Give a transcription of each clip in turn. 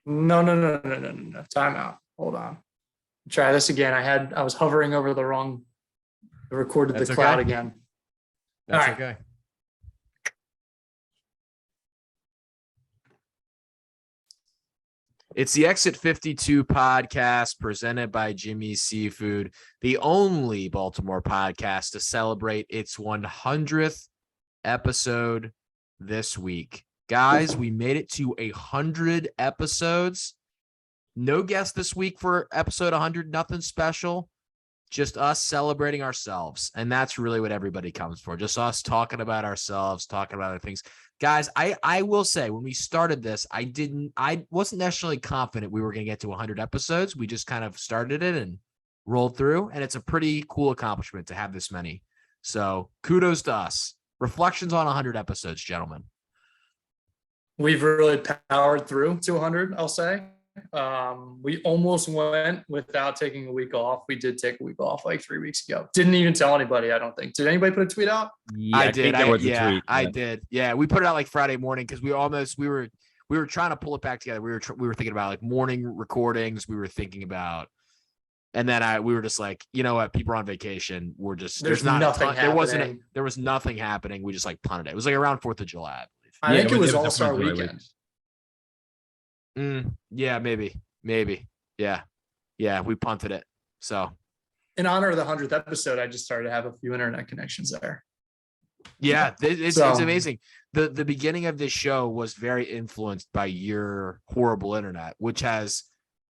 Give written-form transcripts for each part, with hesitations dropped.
No. Time out. Hold on. Try this again. I was hovering over I recorded That's the cloud okay. again. That's All right. okay. It's the Exit 52 podcast presented by Jimmy's Seafood, the only Baltimore podcast to celebrate its 100th episode this week. Guys, we made it to 100 episodes. No guest this week for episode 100, nothing special. Just us celebrating ourselves. And that's really what everybody comes for. Just us talking about ourselves, talking about other things. Guys, I will say when we started this, I wasn't necessarily confident we were going to get to 100 episodes. We just kind of started it and rolled through. And it's a pretty cool accomplishment to have this many. So kudos to us. Reflections on 100 episodes, gentlemen. We've really powered through to 100, I'll say. We almost went without taking a week off. We did take a week off like 3 weeks ago. Didn't even tell anybody, I don't think. Did anybody put a tweet out? Yeah, I did. I did. Yeah, we put it out like Friday morning because we were trying to pull it back together. We were thinking about like morning recordings. We were thinking about, and then we were just like, you know what? People are on vacation. We're just There's nothing happening. There was nothing happening. We just like punted it. It was like around 4th of July, I believe. I think it was a All-Star 4th of July weekend. Yeah, maybe. Yeah, we punted it. So in honor of the 100th episode, I just started to have a few internet connections there. Yeah, it's amazing. The beginning of this show was very influenced by your horrible internet, which has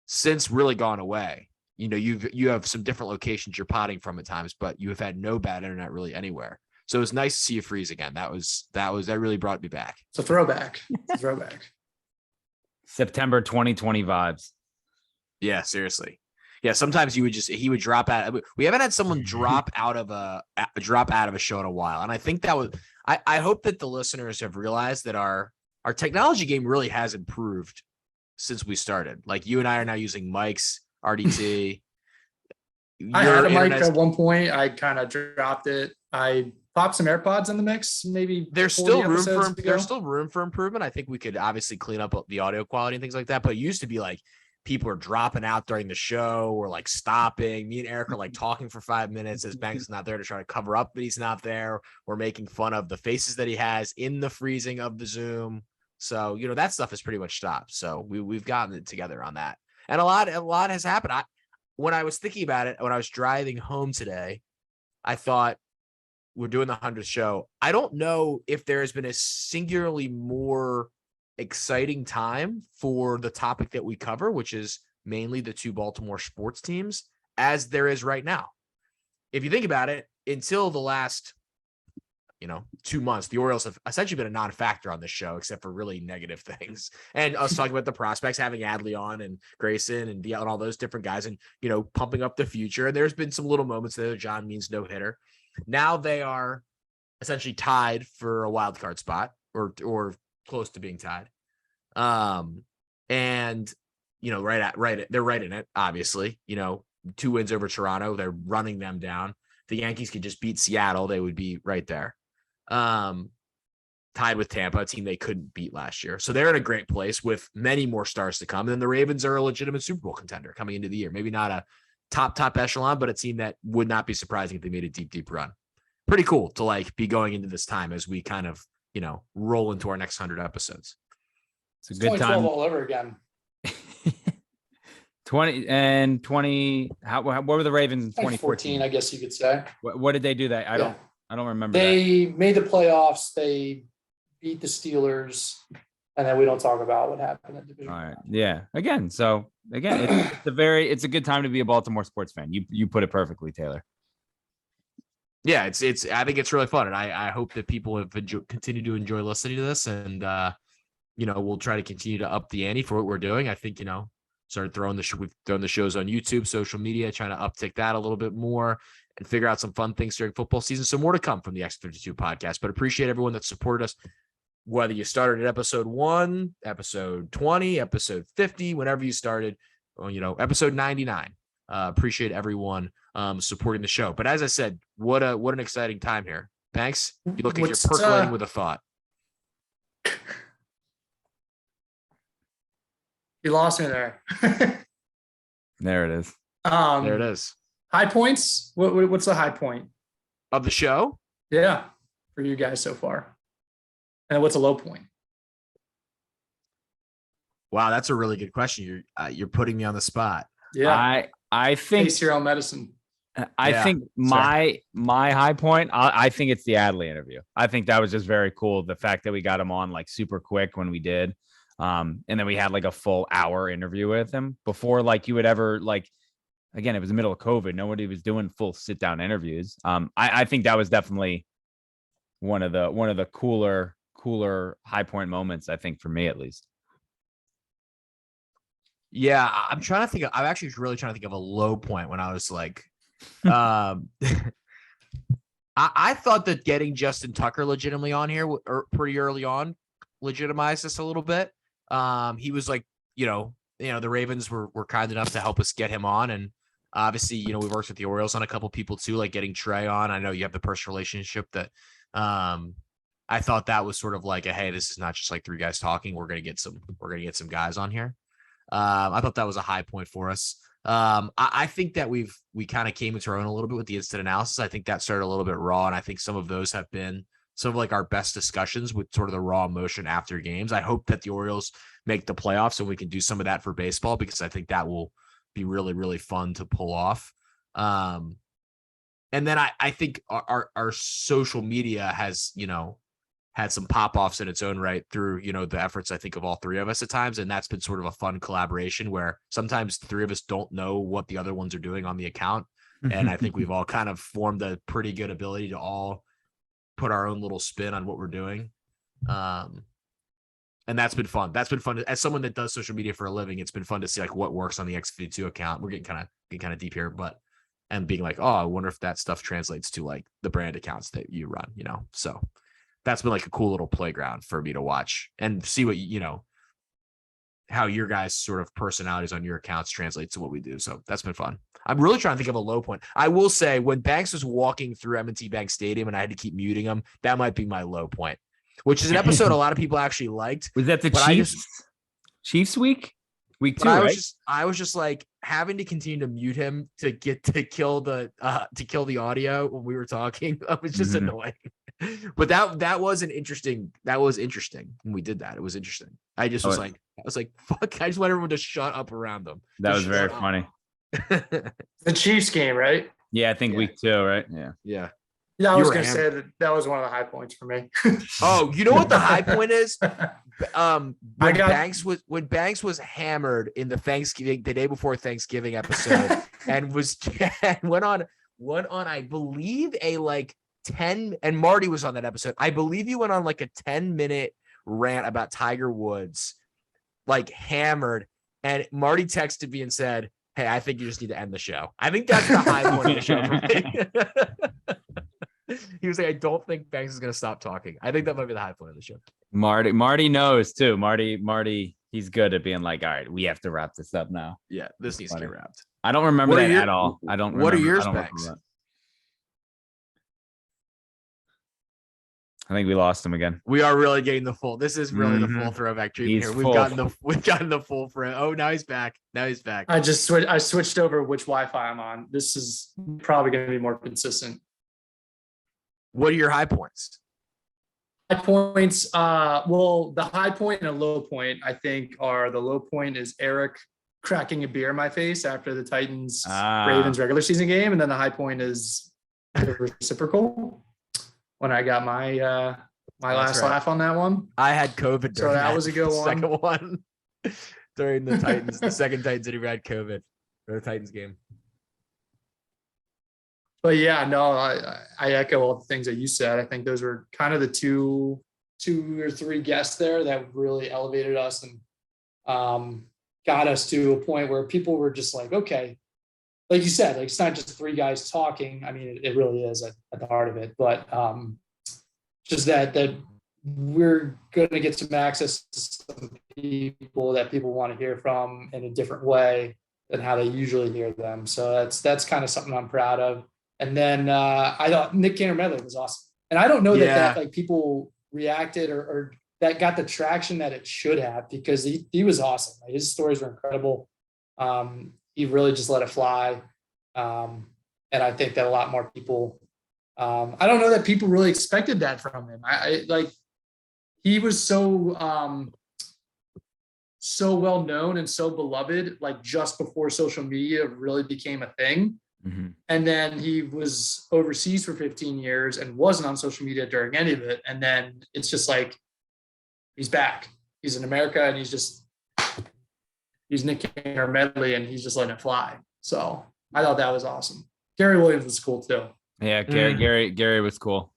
since really gone away. You know, you have some different locations you're potting from at times, but you have had no bad internet really anywhere. So it was nice to see you freeze again. That really brought me back. It's a throwback. September 2020 vibes. Yeah, seriously. Yeah, sometimes he would drop out. We haven't had someone drop out of a show in a while. And I think I hope that the listeners have realized that our technology game really has improved since we started. Like you and I are now using mics, RDT. I had a mic at one point. I kind of dropped it. I popped some AirPods in the mix. Maybe there's still room for improvement. I think we could obviously clean up the audio quality and things like that. But it used to be like people are dropping out during the show or like stopping. Me and Eric are like talking for 5 minutes as Banks is not there to try to cover up that he's not there. We're making fun of the faces that he has in the freezing of the Zoom. So, you know, that stuff is pretty much stopped. So we've gotten it together on that. And a lot has happened. When I was thinking about it, when I was driving home today, I thought we're doing the 100th show. I don't know if there has been a singularly more exciting time for the topic that we cover, which is mainly the two Baltimore sports teams, as there is right now. If you think about it, until the last 2 months, the Orioles have essentially been a non-factor on this show, except for really negative things. And us talking about the prospects, having Adley on and Grayson and DL and all those different guys and, pumping up the future. And there's been some little moments there. John Means no hitter. Now they are essentially tied for a wild card spot or close to being tied. And, they're right in it, obviously, 2 wins over Toronto. They're running them down. The Yankees could just beat Seattle. They would be right there. Tied with Tampa, a team they couldn't beat last year. So they're in a great place with many more stars to come. And then the Ravens are a legitimate Super Bowl contender coming into the year. Maybe not a top echelon, but a team that would not be surprising if they made a deep run. Pretty cool to be going into this time as we kind of, roll into our next 100 episodes. It's a good time all over again. 20. What were the Ravens in 2014? I guess you could say. What did they do that? I don't remember. They made the playoffs. They beat the Steelers, and then we don't talk about what happened in the division. All right. Yeah. It's a good time to be a Baltimore sports fan. You put it perfectly, Taylor. Yeah, I think it's really fun, and I hope that people have continued to enjoy listening to this, and we'll try to continue to up the ante for what we're doing. I think we've thrown the shows on YouTube, social media, trying to uptick that a little bit more and figure out some fun things during football season. So more to come from the X32 podcast, but appreciate everyone that supported us, whether you started at episode 1, episode 20, episode 50, whenever you started, episode 99. Appreciate everyone supporting the show. But as I said, what an exciting time here. Banks, you look like you're percolating with a thought. You lost me there. There it is. There it is. High points. What's the high point Of the show? Yeah, for you guys so far? And what's a low point? Wow, that's a really good question. You're putting me on the spot. Yeah, I think face your own medicine. I Yeah, think my high point, I think it's the Adley interview. I think that was just very cool. The fact that we got him on like super quick when we did. And then we had like a full hour interview with him before like you would ever like, again, it was the middle of COVID. Nobody was doing full sit down interviews. I think that was definitely one of the cooler high point moments, I think, for me at least. Yeah, I'm trying to think. I'm actually really trying to think of a low point when I was like, I thought that getting Justin Tucker legitimately on here pretty early on legitimized us a little bit. He was like, the Ravens were kind enough to help us get him on, and obviously, we worked with the Orioles on a couple people too, like getting Trey on. I know you have the personal relationship that, I thought that was sort of like hey, this is not just like three guys talking. We're gonna get some guys on here. I thought that was a high point for us. I think that we kind of came into our own a little bit with the instant analysis. I think that started a little bit raw, and I think some of those have been some of like our best discussions with sort of the raw emotion after games. I hope that the Orioles make the playoffs and we can do some of that for baseball, because I think that will be really, really fun to pull off. And then I think our social media has, had some pop-offs in its own right through, the efforts, I think, of all three of us at times. And that's been sort of a fun collaboration where sometimes the three of us don't know what the other ones are doing on the account. And I think we've all kind of formed a pretty good ability to all put our own little spin on what we're doing. And that's been fun. That's been fun. As someone that does social media for a living, it's been fun to see like what works on the X52 account. We're getting kind of deep here, and being like, oh, I wonder if that stuff translates to like the brand accounts that you run, so that's been like a cool little playground for me to watch and see what, how your guys' sort of personalities on your accounts translate to what we do. So that's been fun. I'm really trying to think of a low point. I will say when Banks was walking through M&T Bank Stadium and I had to keep muting him, that might be my low point, which is an episode a lot of people actually liked. Was that the Chiefs week? Week 2, right? I was just like having to continue to mute him to kill the audio when we were talking. It was just annoying. But that was interesting when we did that. It was interesting. I was like, fuck, I just want everyone to shut up around them. That was very funny. The Chiefs game, right? Yeah, I think week 2, right? Yeah. Yeah, I was going to say that was one of the high points for me. Oh, you know what the high point is? When Banks was hammered in the day before Thanksgiving episode, and went on, I believe a like 10, and Marty was on that episode. I believe you went on like a 10-minute rant about Tiger Woods, like hammered, and Marty texted me and said, "Hey, I think you just need to end the show." I think that's the high point of the show for me. He was like, I don't think Banks is going to stop talking. I think that might be the high point of the show. Marty knows too. Marty, he's good at being like, all right, we have to wrap this up now. Yeah, this needs to get wrapped. I don't remember that at all. I don't. What are yours, Banks? I think we lost him again. We are really getting the full. This is really the full throwback treatment here. We've gotten the full frame. Oh, now he's back. I switched over which Wi-Fi I'm on. This is probably going to be more consistent. What are your high points? High points. Well, the high point and a low point, I think, are the low point is Eric cracking a beer in my face after the Titans Ravens regular season game, and then the high point is the reciprocal when I got my last laugh on that one. I had COVID, so that was a good second one during the Titans, the second Titans that had COVID or the Titans game. But yeah, no, I echo all the things that you said. I think those were kind of the two or three guests there that really elevated us and got us to a point where people were just like, okay, like you said, like it's not just three guys talking. I mean, it really is at the heart of it, but just that we're going to get some access to some people that people want to hear from in a different way than how they usually hear them. So that's kind of something I'm proud of. And then I thought Nick Cantor medley was awesome. And I don't know that like people reacted or that got the traction that it should have, because he was awesome. Like, his stories were incredible. He really just let it fly. And I think that a lot more people, I don't know that people really expected that from him. I like, he was so well known and so beloved, like just before social media really became a thing. Mm-hmm. And then he was overseas for 15 years and wasn't on social media during any of it. And then it's just like, he's back. He's in America, and he's Nick King or Medley, and he's just letting it fly. So I thought that was awesome. Gary Williams was cool too. Yeah, Gary was cool.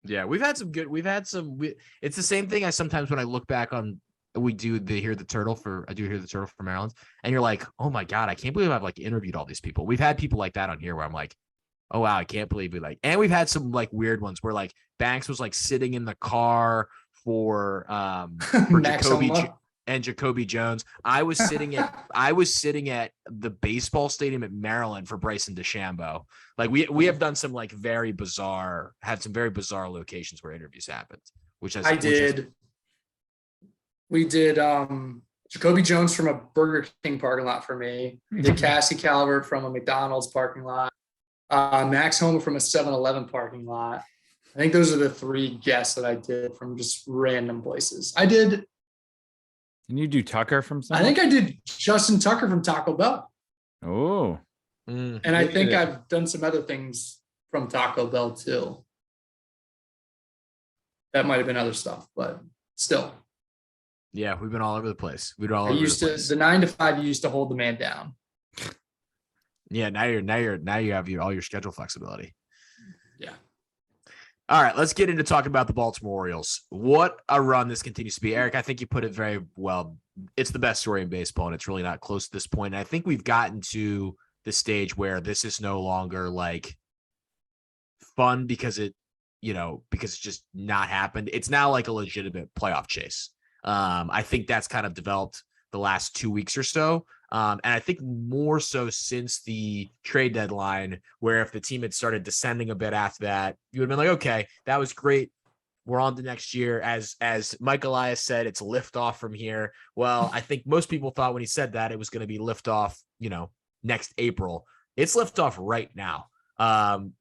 Yeah, it's the same thing. I sometimes, when I look back on, I do hear the turtle for Maryland, and you're like, oh my God, I can't believe I've like interviewed all these people. We've had people like that on here where I'm like, oh wow, I can't believe we like, and we've had some like weird ones where like Banks was like sitting in the car for Jacoby Jones. I was sitting at the baseball stadium at Maryland for Bryson DeChambeau. Like we have done some like very bizarre locations where interviews happened, We did Jacoby Jones from a Burger King parking lot for me. We did Cassie Calvert from a McDonald's parking lot. Max Homa from a 7-Eleven parking lot. I think those are the 3 guests that I did from just random places. Can you do Tucker from somewhere? I think I did Justin Tucker from Taco Bell. Oh. And I think I've done some other things from Taco Bell too. That might have been other stuff, but still. Yeah, we've been all over the place. The 9 to 5 used to hold the man down. Yeah, now you have all your schedule flexibility. Yeah. All right, let's get into talking about the Baltimore Orioles. What a run this continues to be. Eric, I think you put it very well. It's the best story in baseball, and it's really not close at this point. And I think we've gotten to the stage where this is no longer like fun because it's just not happened. It's now like a legitimate playoff chase. I think that's kind of developed the last 2 weeks or so. And I think more so since the trade deadline, where if the team had started descending a bit after that, you would have been like, okay, that was great. We're on to next year. As Mike Elias said, it's lift off from here. Well, I think most people thought when he said that it was going to be lift off, next April. It's lift off right now.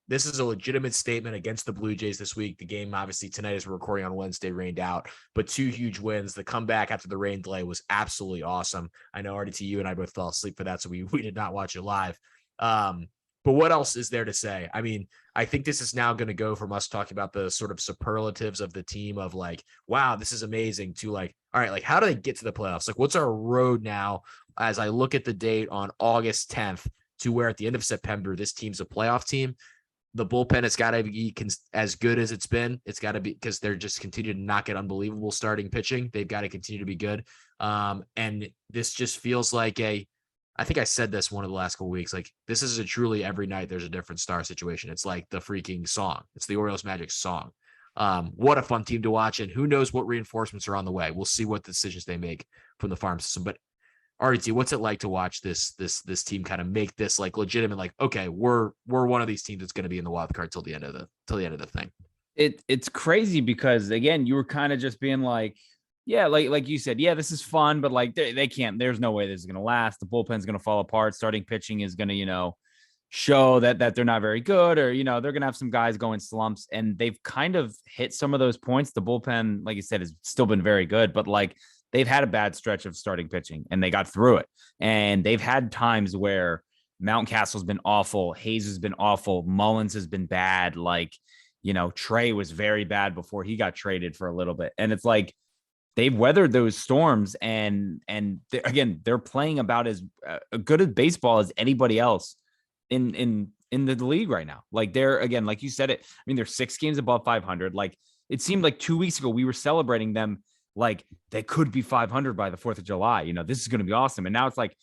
This is a legitimate statement against the Blue Jays this week. The game, obviously, tonight as we're recording on Wednesday, rained out, but 2 huge wins. The comeback after the rain delay was absolutely awesome. I know RDT, you and I both fell asleep for that, so we did not watch it live. But what else is there to say? I mean, I think this is now going to go from us talking about the sort of superlatives of the team of like, wow, this is amazing, to like, all right, like how do they get to the playoffs? Like, what's our road now as I look at the date on August 10th to where at the end of September, this team's a playoff team? The bullpen has got to be as good as it's been. It's got to be, because they're just continuing to not get unbelievable starting pitching. They've got to continue to be good. And this just feels like I think I said this one of the last couple of weeks, like this is a truly every night there's a different star situation. It's like the freaking song. It's the Orioles Magic song. What a fun team to watch, and who knows what reinforcements are on the way. We'll see what decisions they make from the farm system. But RT, what's it like to watch this team kind of make this like legitimate, like, okay, we're one of these teams that's going to be in the wild card till the end of the thing. It's crazy because again, you were kind of just being like, yeah, like you said, yeah, this is fun, but like they can't, there's no way this is going to last. The bullpen's going to fall apart. Starting pitching is going to, show that they're not very good, or, they're going to have some guys going slumps, and they've kind of hit some of those points. The bullpen, like you said, has still been very good, but like they've had a bad stretch of starting pitching and they got through it. And they've had times where Mountcastle's been awful. Hayes has been awful. Mullins has been bad. Like, Trey was very bad before he got traded for a little bit. And it's like, they've weathered those storms, and they're playing about as good at baseball as anybody else in the league right now. Like they're, again, like you said it, I mean, they're 6 games above 500. Like it seemed like 2 weeks ago, we were celebrating them like they could be 500 by the 4th of July. This is going to be awesome. And now it's like,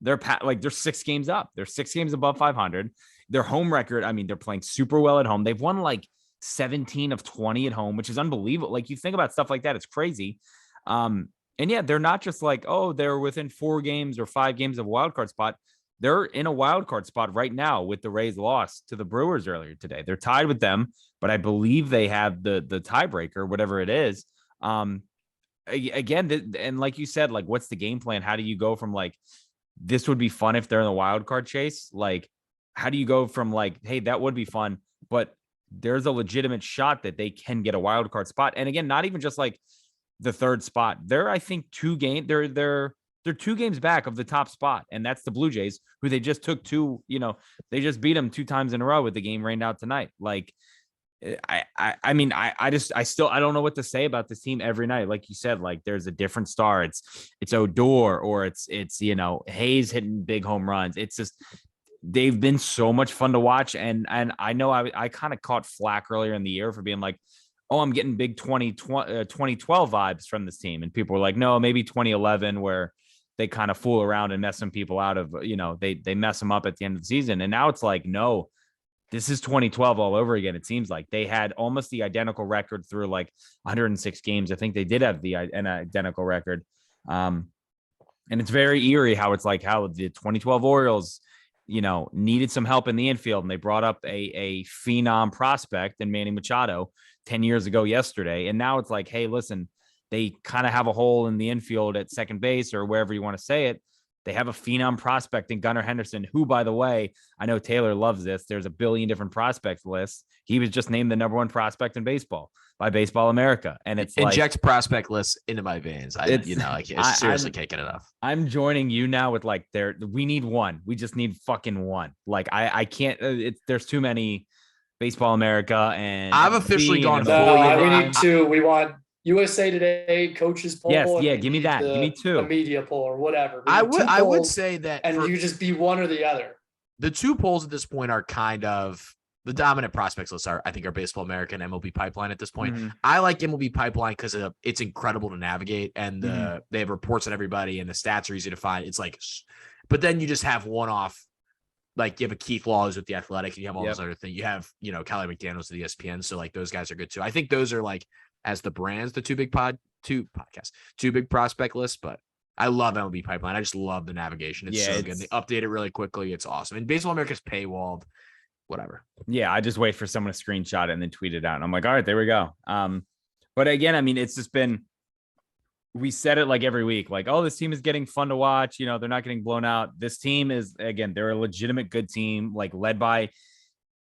they're 6 games up. They're 6 games above 500. Their home record, I mean, they're playing super well at home. They've won like 17 of 20 at home, which is unbelievable. Like you think about stuff like that, it's crazy. And yeah, they're not just like, oh, they're within 4 games or 5 games of a wild card spot. they're in a wild card spot right now with the Rays loss to the Brewers earlier today. They're tied with them, but I believe they have the tiebreaker, whatever it is. Again, and like you said, like, what's the game plan? How do you go from like, this would be fun if they're in the wild card chase? Like, how do you go from like, hey, that would be fun, but there's a legitimate shot that they can get a wild card spot? And again, not even just like the third spot. They're, I think, they're 2 games back of the top spot, and that's the Blue Jays, who they just took they just beat them 2 times in a row with the game rained out tonight. Like, I mean, I don't know what to say about this team every night. Like you said, like, there's a different star. It's Odor, or it's Hayes hitting big home runs. It's just, they've been so much fun to watch. And I know I kind of caught flack earlier in the year for being like, oh, I'm getting big 2012 vibes from this team. And people were like, no, maybe 2011, where they kind of fool around and mess some people out of, they mess them up at the end of the season. And now it's like, no, this is 2012 all over again. It seems like they had almost the identical record through like 106 games. I think they did have an identical record. And it's very eerie how it's like how the 2012 Orioles, needed some help in the infield, and they brought up a phenom prospect in Manny Machado 10 years ago yesterday. And now it's like, hey, listen, they kind of have a hole in the infield at second base, or wherever you want to say it. They have a phenom prospect in Gunnar Henderson, who, by the way, I know Taylor loves this. There's a billion different prospects lists. He was just named the #1 prospect in baseball by Baseball America. And it's inject prospect lists into my veins. I seriously can't get enough. I'm joining you now with like, we need one. We just need fucking one. Like, I can't, there's too many Baseball America, and I've officially gone we need 2. We want USA Today coaches poll. Yes, yeah, give me that. Give me 2. The media poll or whatever. I would say that, and you just be one or the other. The 2 polls at this point are kind of the dominant prospects lists. I think are Baseball America and MLB Pipeline at this point. Mm-hmm. I like MLB Pipeline because it's incredible to navigate, and they have reports on everybody, and the stats are easy to find. It's like, but then you just have one-off. Like, you have a Keith Laws with the Athletic, and you have all those other things. You have, Kelly McDaniels with the ESPN. So like, those guys are good too. I think those are like, as the brands, the two big prospect lists, but I love MLB Pipeline. I just love the navigation. It's so good. They update it really quickly. It's awesome. And Baseball America's paywalled, whatever. Yeah. I just wait for someone to screenshot it and then tweet it out. And I'm like, all right, there we go. But again, I mean, it's just been, we said it like every week, like, oh, this team is getting fun to watch. They're not getting blown out. This team is, again, they're a legitimate good team, like led by,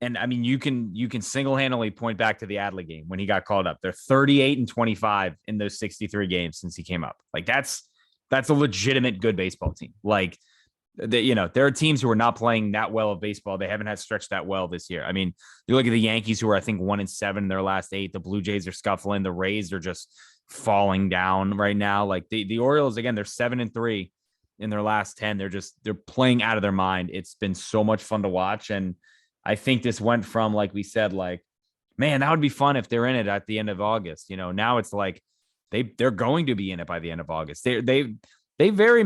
and I mean, you can single-handedly point back to the Adley game when he got called up. They're 38-25 in those 63 games since he came up. Like, that's a legitimate good baseball team. Like, there are teams who are not playing that well of baseball. They haven't had stretched that well this year. I mean, you look at the Yankees, who are, I think, 1-7 in their last 8. The Blue Jays are scuffling. The Rays are just falling down right now. Like the Orioles, again, they're 7-3 in their last 10. They're playing out of their mind. It's been so much fun to watch. And I think this went from, like we said, like, man, that would be fun if they're in it at the end of August. Now it's like they're going to be in it by the end of August. They very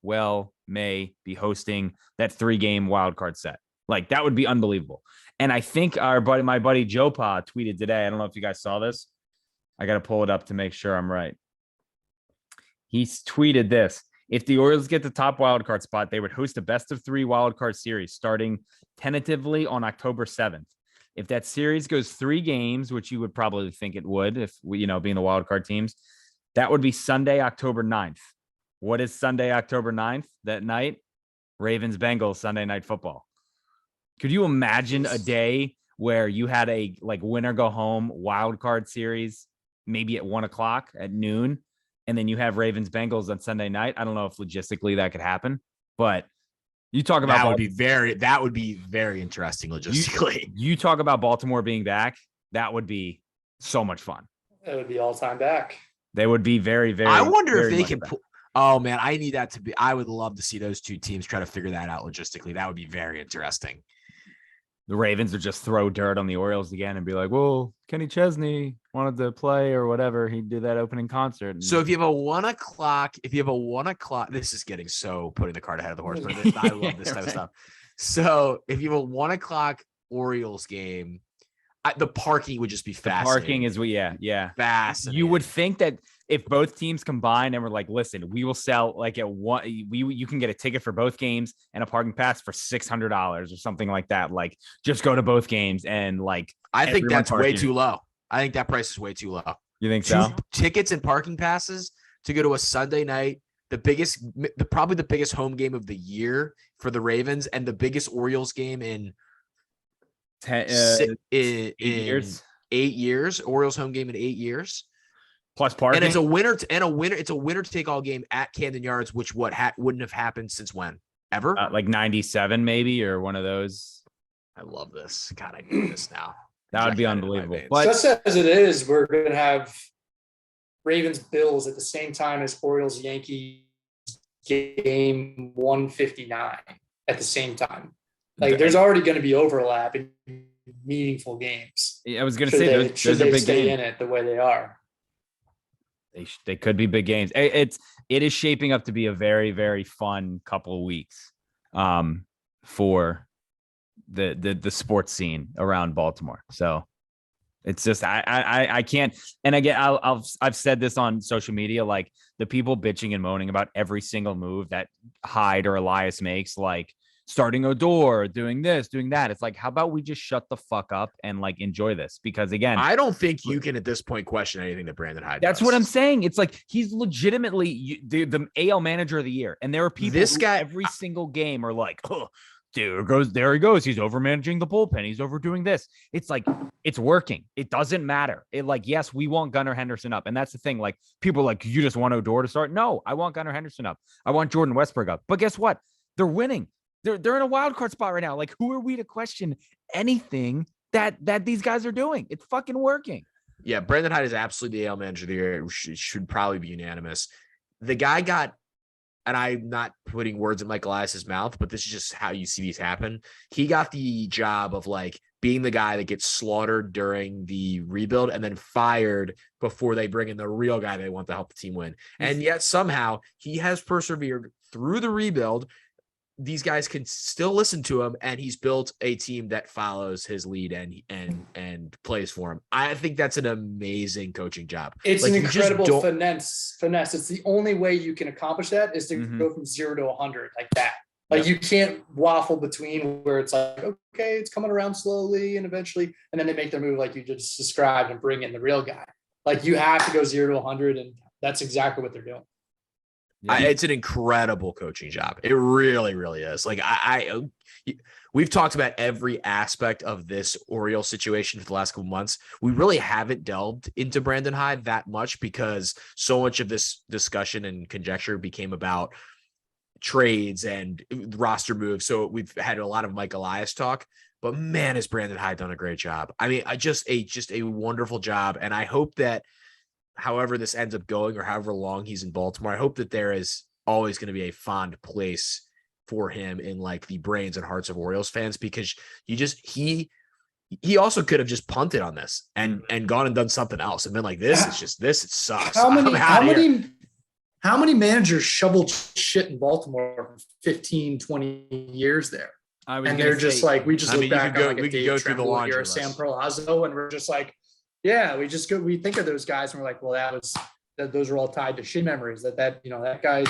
well may be hosting that 3-game wild card set. Like, that would be unbelievable. And I think my buddy Joe Pa tweeted today. I don't know if you guys saw this. I got to pull it up to make sure I'm right. He tweeted this: if the Orioles get the top wildcard spot, they would host a best-of-3 wildcard series starting tentatively on October 7th. If that series goes 3 games, which you would probably think it would, if we, being the wildcard teams, that would be Sunday, October 9th. What is Sunday, October 9th? That night, Ravens-Bengals Sunday Night Football. Could you imagine a day where you had a winner go home wildcard series, maybe at 1:00 at noon, and then you have Ravens Bengals on Sunday night? I don't know if logistically that could happen, but you talk about that would be very interesting logistically. You talk about Baltimore being back. That would be so much fun. It would be all time back. They would be very, very. I wonder if they can. Oh man, I need that to be. I would love to see those 2 teams try to figure that out logistically. That would be very interesting. The Ravens would just throw dirt on the Orioles again and be like, well, Kenny Chesney wanted to play or whatever. He'd do that opening concert. So if you have a 1:00, this is getting so putting the cart ahead of the horse, but I love this type of stuff. So if you have a 1:00 Orioles game, the parking would just be fascinating. The parking is, yeah. Fascinating. You would think that if both teams combine and we're like, listen, we will sell like at one, you can get a ticket for both games and a parking pass for $600 or something like that. Like, just go to both games and like. I think that's way too low. I think that price is way too low. You think so? Tickets and parking passes to go to a Sunday night, probably the biggest home game of the year for the Ravens, and the biggest Orioles game in 8 years. 8 years. Orioles home game in 8 years. Plus parking. And it's a winner take all game at Camden Yards, which wouldn't have happened since when? Ever? Like 97 maybe, or one of those. I love this. God, I need this now. That would be unbelievable. But just as it is, we're going to have Ravens Bills at the same time as Orioles Yankees game 159 at the same time. Like, there's already going to be overlap in meaningful games. I was going to say those are big stay games in it the way they are. They could be big games. It is shaping up to be a very, very fun couple of weeks for the sports scene around Baltimore. So it's just I can't. And again, I've said this on social media, like the people bitching and moaning about every single move that Hyde or Elias makes, like starting Odor, doing this, doing that. It's like, how about we just shut the fuck up and like enjoy this? Because again, I don't think you can at this point question anything that Brandon Hyde That's does. what I'm saying. It's like he's legitimately the AL manager of the year, and there are people every single game are like, oh, there he goes. He's over managing the bullpen. He's overdoing this. It's like, it's working. It doesn't matter. It like, yes, we want Gunnar Henderson up. And that's the thing. Like, people are like, you just want Odor to start? No, I want Gunnar Henderson up. I want Jordan Westbrook up. But guess what? They're winning. They're in a wild card spot right now. Like, who are we to question anything that these guys are doing? It's fucking working. Yeah, Brandon Hyde is absolutely the AL manager of the year. It should probably be unanimous. The guy got, and I'm not putting words in Michael Elias's mouth, but this is just how you see these happen. He got the job of like being the guy that gets slaughtered during the rebuild and then fired before they bring in the real guy they want to help the team win. And yet somehow he has persevered through the rebuild. These guys can still listen to him, and he's built a team that follows his lead and plays for him. I think that's an amazing coaching job. It's like, an incredible finesse. It's the only way you can accomplish that is to go from 0 to 100 like that. Like, you can't waffle between where it's like, okay, it's coming around slowly and eventually, and then they make their move like you just described and bring in the real guy. Like, you have to go 0 to 100, and that's exactly what they're doing. Yeah. It's an incredible coaching job. It really, really is. Like, we've talked about every aspect of this Orioles situation for the last couple months. We really haven't delved into Brandon Hyde that much because so much of this discussion and conjecture became about trades and roster moves. So we've had a lot of Mike Elias talk, but man, has Brandon Hyde done a great job. I mean, just a wonderful job. And I hope that however this ends up going or however long he's in Baltimore, I hope that there is always going to be a fond place for him in like the brains and hearts of Orioles fans, because he also could have just punted on this and gone and done something else and been like, this it sucks. How many managers shoveled shit in Baltimore for 15, 20 years there? And they're just like, we just look back on like a Dave Tremble here, Sam Perlazzo, and we're just like, yeah, we think of those guys and we're like, well, those are all tied to shit memories that guy,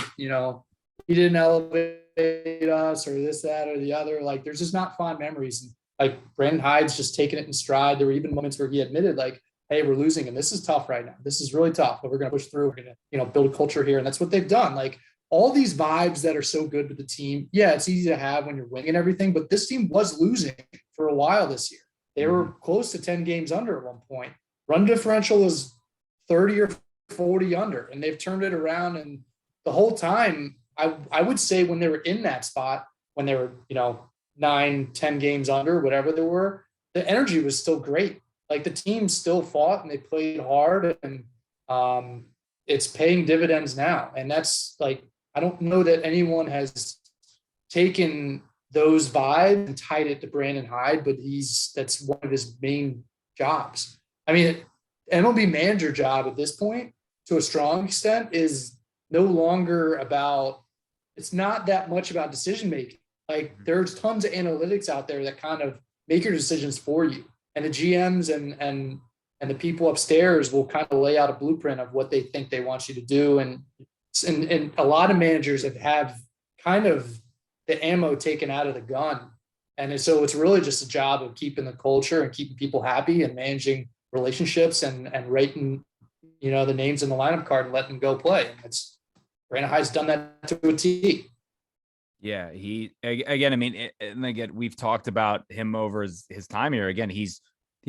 he didn't elevate us or this, that, or the other. Like, there's just not fond memories. And like, Brandon Hyde's just taking it in stride. There were even moments where he admitted like, hey, we're losing and this is tough right now. This is really tough, but we're going to push through. We're going to, build a culture here. And that's what they've done. Like, all these vibes that are so good with the team. Yeah, it's easy to have when you're winning and everything, but this team was losing for a while this year. They were close to 10 games under at one point. Run differential was 30 or 40 under, and they've turned it around. And the whole time, I would say when they were in that spot, when they were, 9, 10 games under, whatever they were, the energy was still great. Like, the team still fought and they played hard, and it's paying dividends now. And that's like, I don't know that anyone has taken those vibes and tied it to Brandon Hyde, but that's one of his main jobs. I mean, MLB manager job at this point, to a strong extent, is no longer about, it's not that much about decision making. Like, there's tons of analytics out there that kind of make your decisions for you. And the GMs and and the people upstairs will kind of lay out a blueprint of what they think they want you to do. And a lot of managers have kind of the ammo taken out of the gun. And so it's really just a job of keeping the culture and keeping people happy and managing relationships and rating, the names in the lineup card and letting them go play. And Brandon Hyde's done that to a T. Yeah, we've talked about him over his time here. Again, he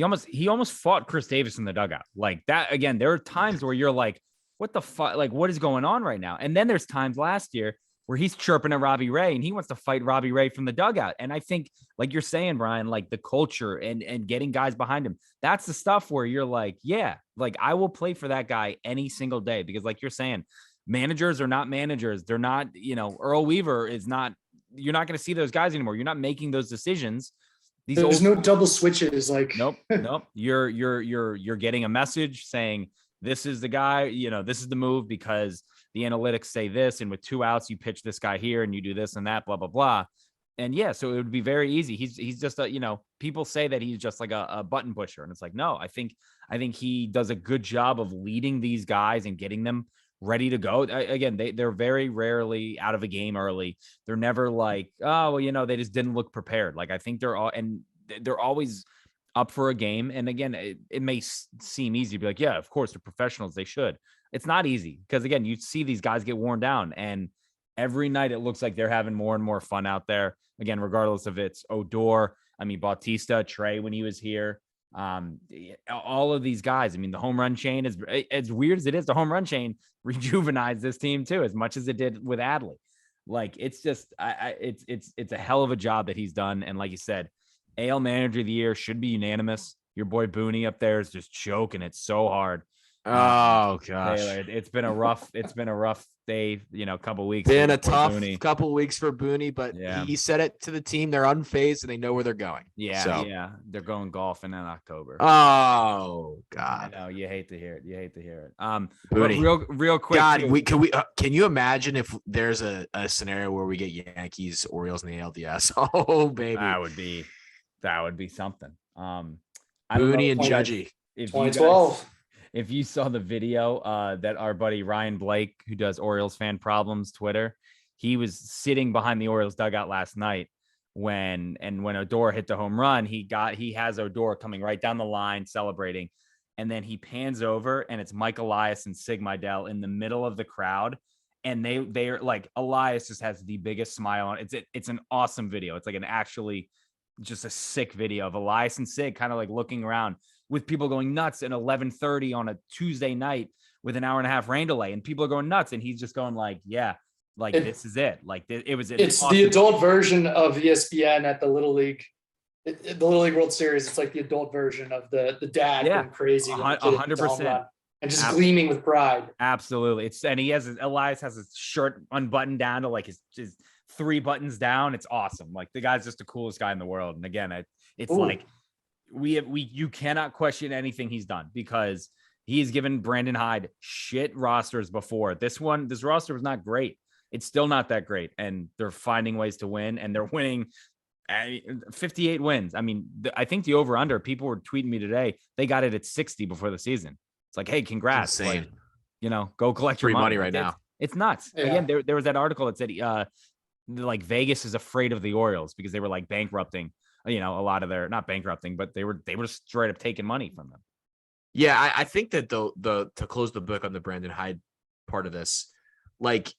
almost fought Chris Davis in the dugout like that. Again, there are times where you're like, what the fuck? Like, what is going on right now? And then there's times last year where he's chirping at Robbie Ray and he wants to fight Robbie Ray from the dugout. And I think, like you're saying, Brian, like the culture and getting guys behind him, that's the stuff where you're like, yeah, like I will play for that guy any single day, because like you're saying, managers are not managers. They're not, Earl Weaver is not, you're not going to see those guys anymore. You're not making those decisions. There's no double switches. Like, nope. You're getting a message saying, this is the guy, this is the move because the analytics say this, and with 2 outs, you pitch this guy here and you do this and that, blah, blah, blah. And yeah, so it would be very easy. He's just people say that he's just like a button pusher. And it's like, no, I think he does a good job of leading these guys and getting them ready to go. Again, they're very rarely out of a game early. They're never like, oh, well, they just didn't look prepared. Like, I think they're always up for a game. And again, it may seem easy to be like, yeah, of course they're professionals. They should. It's not easy because again, you see these guys get worn down, and every night it looks like they're having more and more fun out there. Again, regardless of it's Odor, Bautista, Trey, when he was here, all of these guys. The home run chain is as weird as it is. The home run chain rejuvenized this team too, as much as it did with Adley. Like, it's just, it's a hell of a job that he's done. And like you said, AL Manager of the Year should be unanimous. Your boy Booney up there is just choking it so hard. Oh gosh, Taylor, it's been a rough day. Couple weeks. Been a tough couple weeks for Booney, but he said it to the team. They're unfazed and they know where they're going. Yeah, they're going golfing in October. Oh God, I know, you hate to hear it. Booney, real quick. God, can you imagine if there's a scenario where we get Yankees, Orioles in the ALDS? Oh baby, that would be something. Booney and Judgy. 2012. If you saw the video that our buddy Ryan Blake, who does Orioles Fan Problems Twitter, he was sitting behind the Orioles dugout last night when Odor hit the home run. He has Odor coming right down the line celebrating, and then he pans over and it's Mike Elias and Sig Mejdal in the middle of the crowd, and they're like, Elias just has the biggest smile on it. It's an awesome video. It's like just a sick video of Elias and Sig kind of like looking around, with people going nuts at 11:30 on a Tuesday night with an hour and a half rain delay, and people are going nuts, and he's just going like, yeah, like this is it. Like it's awesome. The adult version of ESPN at the Little League, the Little League World Series. It's like the adult version of the dad going crazy, 100%, and just gleaming with pride. Absolutely, Elias has his shirt unbuttoned down to like his 3 buttons down. It's awesome. Like, the guy's just the coolest guy in the world. And again, it's like. You cannot question anything he's done, because he's given Brandon Hyde shit rosters before. This roster was not great. It's still not that great, and they're finding ways to win, and they're winning 58 wins. I think the over under, people were tweeting me today, they got it at 60 before the season. It's like, hey, congrats. Insane. Like, go collect free your money right now. It's nuts. Yeah. Again, there was that article that said like Vegas is afraid of the Orioles because they were like bankrupting a lot of their, not bankrupting, but they were straight up taking money from them. Yeah, I think that the to close the book on the Brandon Hyde part of this, like,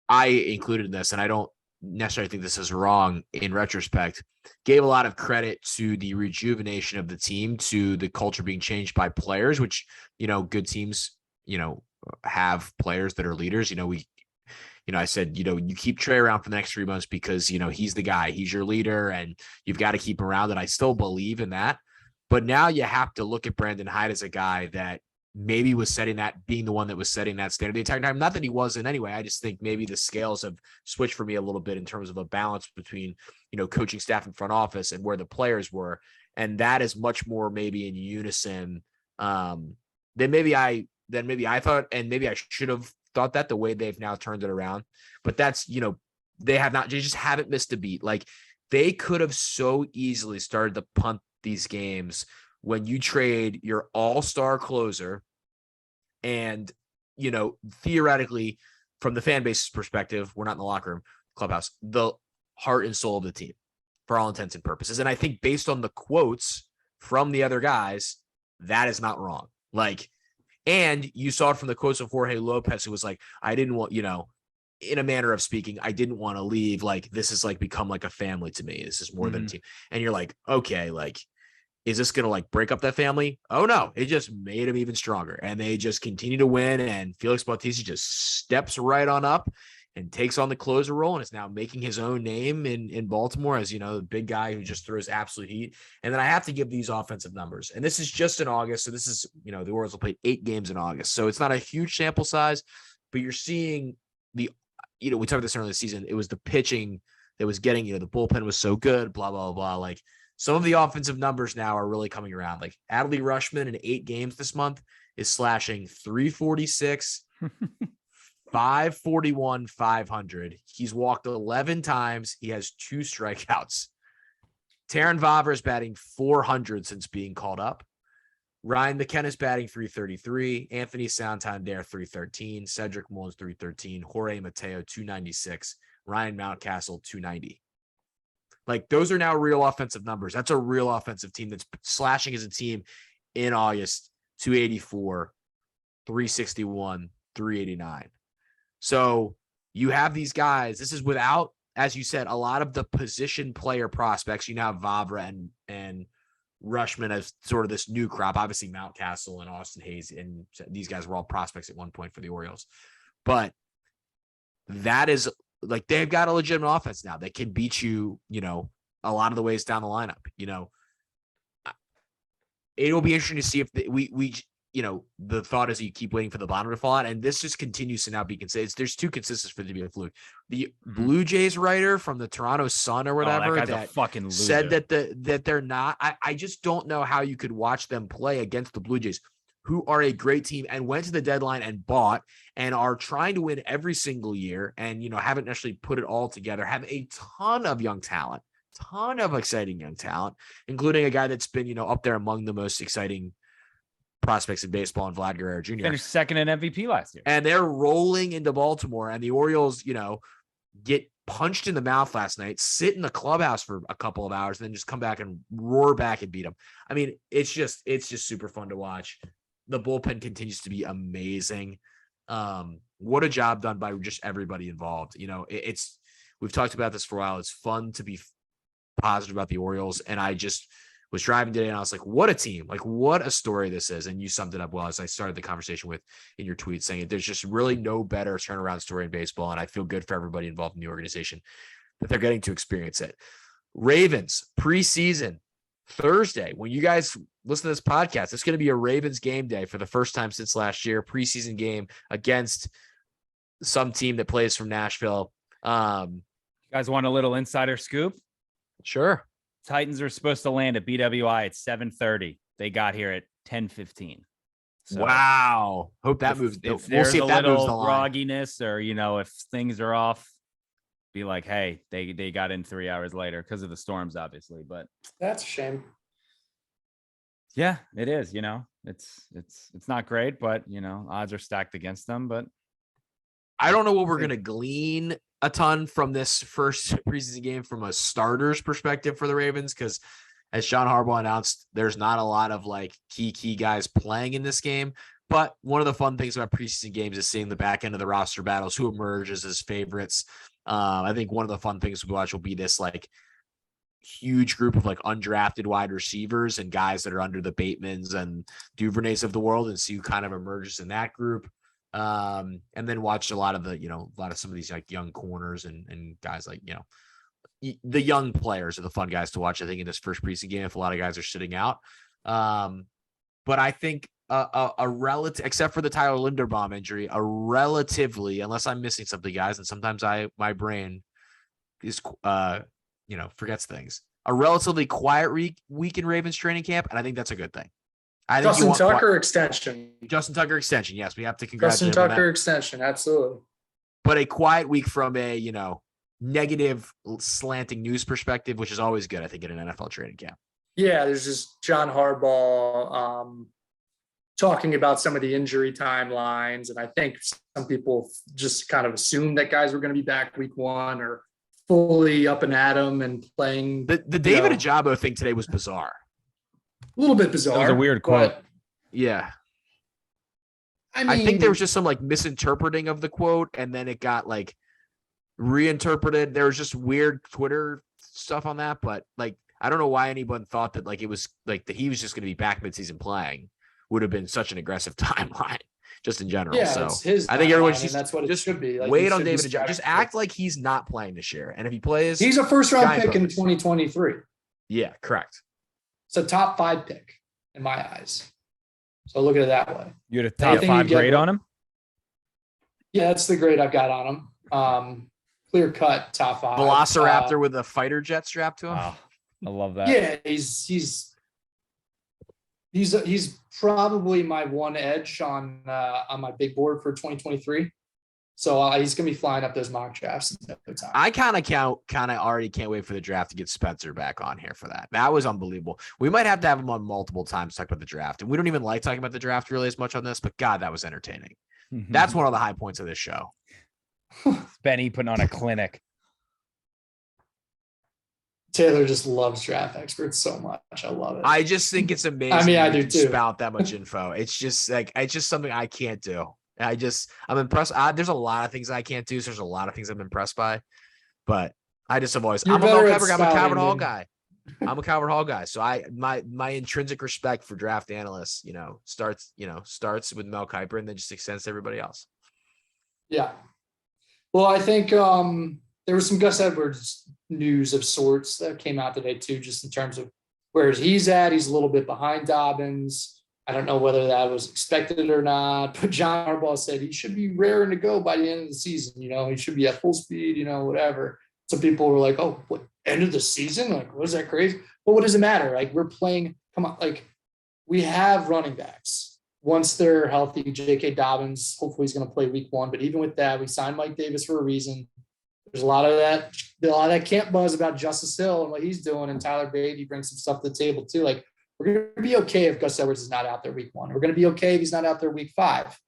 I included this, and I don't necessarily think this is wrong in retrospect, gave a lot of credit to the rejuvenation of the team, to the culture being changed by players, which, good teams, have players that are leaders. I said, you keep Trey around for the next 3 months because, he's the guy, he's your leader, and you've got to keep him around. And I still believe in that. But now you have to look at Brandon Hyde as a guy that maybe was being the one that was setting that standard the entire time. Not that he wasn't anyway. I just think maybe the scales have switched for me a little bit in terms of a balance between, coaching staff and front office and where the players were. And that is much more maybe in unison than maybe I thought, and maybe I should have thought that, the way they've now turned it around. But that's, they just haven't missed a beat. Like, they could have so easily started to punt these games when you trade your all-star closer and, theoretically, from the fan base's perspective, we're not in the locker room, clubhouse, the heart and soul of the team for all intents and purposes. And I think based on the quotes from the other guys, that is not wrong. And you saw it from the quotes of Jorge Lopez, who was like, I didn't want, in a manner of speaking, I didn't want to leave. This is become a family to me. This is more than a team. And you're like, okay, is this going to break up that family? Oh no, it just made them even stronger. And they just continue to win. And Felix Bautista just steps right on up and takes on the closer role and is now making his own name in Baltimore as, the big guy who just throws absolute heat. And then I have to give these offensive numbers. And this is just in August. So this is, the Orioles will play 8 games in August. So it's not a huge sample size, but you're seeing we talked about this earlier in the season. It was the pitching that was getting, the bullpen was so good, blah, blah, blah. Some of the offensive numbers now are really coming around. Adley Rutschman in 8 games this month is slashing 346, 541, 500. He's walked 11 times. He has 2 strikeouts. Taron Vavra is batting 400 since being called up. Ryan McKenna is batting 333. Anthony Santander 313. Cedric Mullins 313. Jorge Mateo 296. Ryan Mountcastle 290. Those are now real offensive numbers. That's a real offensive team that's slashing as a team in August, 284, 361, 389. So you have these guys. This is without, as you said, a lot of the position player prospects. You now have Vavra and Rutschman as sort of this new crop. Obviously, Mountcastle and Austin Hayes, and these guys were all prospects at one point for the Orioles. But that is they've got a legitimate offense now that can beat you, a lot of the ways down the lineup. It will be interesting to see if the thought is you keep waiting for the bottom to fall out, and this just continues to now be considered. There's 2 consistencies for it to be a fluke. The Blue Jays writer from the Toronto Sun or whatever that fucking loser. Said that they're not. I just don't know how you could watch them play against the Blue Jays, who are a great team and went to the deadline and bought and are trying to win every single year and, haven't necessarily put it all together, have a ton of young talent, ton of exciting young talent, including a guy that's been, up there among the most exciting prospects in baseball and Vlad Guerrero Jr. Finished second in MVP last year. And they're rolling into Baltimore, and the Orioles, get punched in the mouth last night, sit in the clubhouse for a couple of hours, and then just come back and roar back and beat them. I mean, it's just super fun to watch. The bullpen continues to be amazing. What a job done by just everybody involved. We've talked about this for a while. It's fun to be positive about the Orioles. And I just was driving today and I was like, what a team, what a story this is. And you summed it up well as I started the conversation with in your tweet saying there's just really no better turnaround story in baseball. And I feel good for everybody involved in the organization that they're getting to experience it. Ravens preseason Thursday, when you guys listen to this podcast, it's going to be a Ravens game day for the first time since last year, preseason game against some team that plays from Nashville. You guys want a little insider scoop? Sure. Titans are supposed to land at BWI at 7:30. They got here at 10:15. So wow. Hope that moves. If we'll there's see if a that moves little the line. grogginess or, if things are off, be like, hey, they got in 3 hours later because of the storms, obviously. But That's a shame. yeah, it is. It's not great, but odds are stacked against them. But I don't know what we're going to glean a ton from this first preseason game from a starter's perspective for the Ravens, because as John Harbaugh announced, there's not a lot of key guys playing in this game. But one of the fun things about preseason games is seeing the back end of the roster battles, who emerges as favorites. I think one of the fun things we watch will be this huge group of undrafted wide receivers and guys that are under the Batemans and Duvernays of the world, and see who kind of emerges in that group. And then watch a lot of some of these young corners and guys the young players are the fun guys to watch, I think, in this first preseason game, if a lot of guys are sitting out. But I think a relative, except for the Tyler Linderbaum injury, a relatively, unless I'm missing something, guys, and sometimes my brain is, forgets things, a relatively quiet week in Ravens training camp. And I think that's a good thing. I think Justin Tucker extension. Justin Tucker extension. Yes, we have to congratulate Justin Tucker extension. Absolutely. But a quiet week from a, negative slanting news perspective, which is always good, I think, in an NFL training camp. Yeah, there's just John Harbaugh talking about some of the injury timelines. And I think some people just kind of assumed that guys were going to be back week 1 or fully up and at them and playing. The David Ajabo thing today was bizarre. A little bit bizarre. That was a weird quote. Yeah. I mean, I think there was just some like misinterpreting of the quote, and then it got like reinterpreted. There was just weird Twitter stuff on that, but like I don't know why anyone thought that like it was like that he was just going to be back midseason playing would have been such an aggressive timeline just in general. Yeah, so it's his I think everyone timeline, and that's what it just should be. Like, wait on David Ajabo. Just act like he's not playing this year, and if he plays, he's a first round Giant pick in bonus. 2023. Yeah, correct. It's a top 5 pick in my eyes. So look at it that way. You had a I top think 5 you get grade on him? Yeah, that's the grade I've got on him. Clear cut top 5. Velociraptor with a fighter jet strapped to him. Wow. I love that. Yeah, he's probably my one edge on my big board for 2023. So he's gonna be flying up those mock drafts in no time. I kind of already can't wait for the draft to get Spencer back on here for that. That was unbelievable. We might have to have him on multiple times to talk about the draft. And we don't even like talking about the draft really as much on this, but God, that was entertaining. That's one of the high points of this show. Benny putting on a clinic. Taylor just loves draft experts so much. I love it. I just think it's amazing. I mean, I that you do can too. Spout that much info. It's just something I can't do. I'm impressed. There's a lot of things I can't do. So there's a lot of things I'm impressed by, but I just have always. You're I'm a better Mel at Kiper guy. I'm a spouting Calvin Hall than- guy. I'm a Calvin Hall guy. So my intrinsic respect for draft analysts, starts with Mel Kiper and then just extends to everybody else. Yeah. Well, I think there was some Gus Edwards news of sorts that came out today too, just in terms of where he's at. He's a little bit behind Dobbins. I don't know whether that was expected or not, but John Harbaugh said he should be raring to go by the end of the season. He should be at full speed, whatever. Some people were like, oh, what, end of the season? Like, what is that crazy? But what does it matter? Like, we're playing, come on, like, we have running backs. Once they're healthy, J.K. Dobbins, hopefully he's going to play week 1. But even with that, we signed Mike Davis for a reason. There's a lot of that camp buzz about Justice Hill and what he's doing, and Tyler Beatty brings some stuff to the table too. Like, we're going to be okay if Gus Edwards is not out there week 1. We're going to be okay if he's not out there week 5.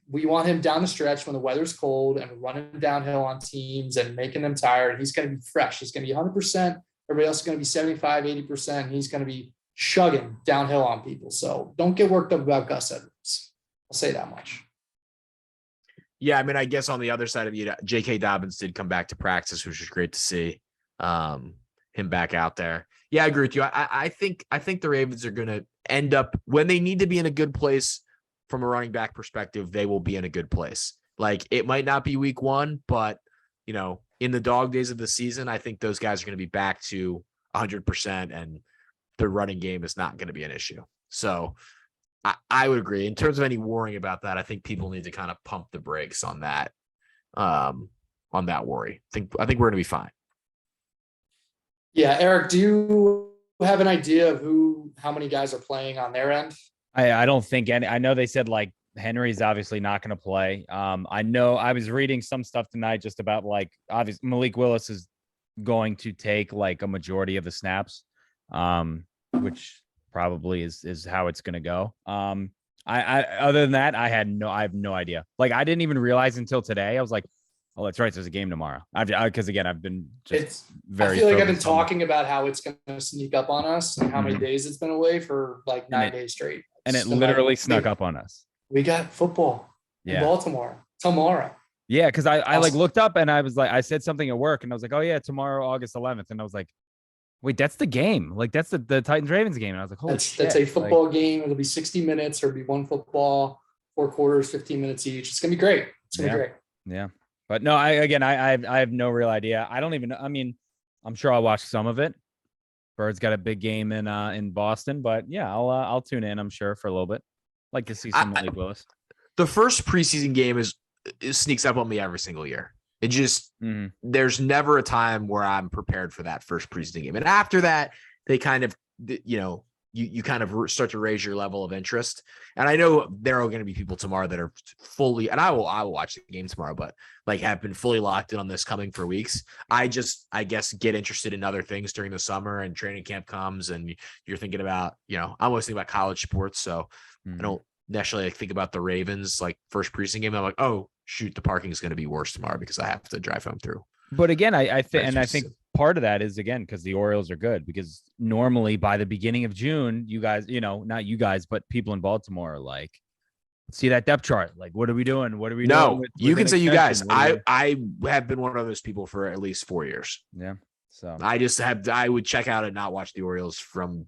We want him down the stretch when the weather's cold and running downhill on teams and making them tired. He's going to be fresh. He's going to be 100%. Everybody else is going to be 75, 80%. He's going to be shugging downhill on people. So don't get worked up about Gus Edwards. I'll say that much. Yeah, I mean, I guess on the other side of you, J.K. Dobbins did come back to practice, which was great to see him back out there. Yeah, I agree with you. I think the Ravens are going to end up when they need to be in a good place from a running back perspective. They will be in a good place. Like, it might not be week 1, but in the dog days of the season, I think those guys are going to be back to 100%, and the running game is not going to be an issue. So I would agree. In terms of any worrying about that, I think people need to kind of pump the brakes on that worry. I think we're going to be fine. Yeah, Eric, do you have an idea of how many guys are playing on their end? I don't think any. I know they said like Henry's obviously not going to play. I know I was reading some stuff tonight just about like obviously Malik Willis is going to take like a majority of the snaps, which probably is how it's going to go. I other than that, I have no idea. Like, I didn't even realize until today. I was like, oh, that's right, there's a game tomorrow. Because again, I've been just I feel like I've been talking about how it's going to sneak up on us and how many days it's been away for like 9 days straight. And it literally snuck up on us. We got football in Baltimore tomorrow. Yeah, because I like looked up and I was like, I said something at work and I was like, oh yeah, tomorrow, August 11th. And I was like, wait, that's the game. Like, that's the Titans Ravens game. And I was like, holy shit. That's a football game. It'll be 60 minutes or it'll be one football, 4 quarters, 15 minutes each. It's going to be great. It's going to be great. Yeah. But no, I have no real idea. I don't even know. I mean, I'm sure I'll watch some of it. Bird's got a big game in Boston, but yeah, I'll tune in, I'm sure, for a little bit. Like to see some Malik Willis. The first preseason game it sneaks up on me every single year. It just there's never a time where I'm prepared for that first preseason game. And after that, they kind of you kind of start to raise your level of interest. And I know there are going to be people tomorrow that are fully, and I will watch the game tomorrow, but like have been fully locked in on this coming for weeks. I guess get interested in other things during the summer and training camp comes and you're thinking about, I'm always thinking about college sports. So I don't necessarily think about the Ravens, like first preseason game. I'm like, oh shoot, the parking is going to be worse tomorrow because I have to drive home through. But again, I think part of that is, again, because the Orioles are good, because normally by the beginning of June, you guys, not you guys, but people in Baltimore are like, see that depth chart. Like, what are we doing? What are we doing? No, you can say you guys. I have been one of those people for at least 4 years. Yeah. So I would check out and not watch the Orioles from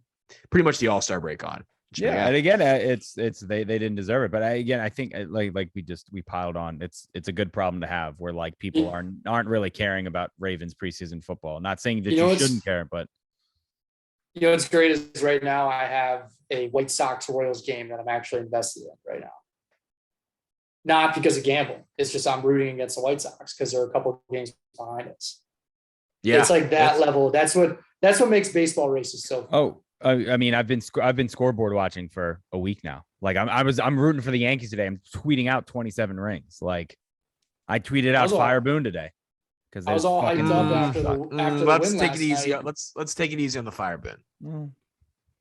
pretty much the All-Star break on. Yeah, and again, it's they didn't deserve it, but I think like we piled on. It's a good problem to have where like people aren't really caring about Ravens preseason football. Not saying that you shouldn't care, but what's great is right now I have a White Sox Royals game that I'm actually invested in right now. Not because of gamble, it's just I'm rooting against the White Sox because they're a couple of games behind us. Yeah, it's like that level. That's what makes baseball races so fun. Oh. I mean, I've been scoreboard watching for a week now. Like I'm rooting for the Yankees today. I'm tweeting out 27 rings. Like I tweeted out Fire Boone today because I was all hyped up after the let's win take it easy. night. Let's take it easy on the Fire Boone.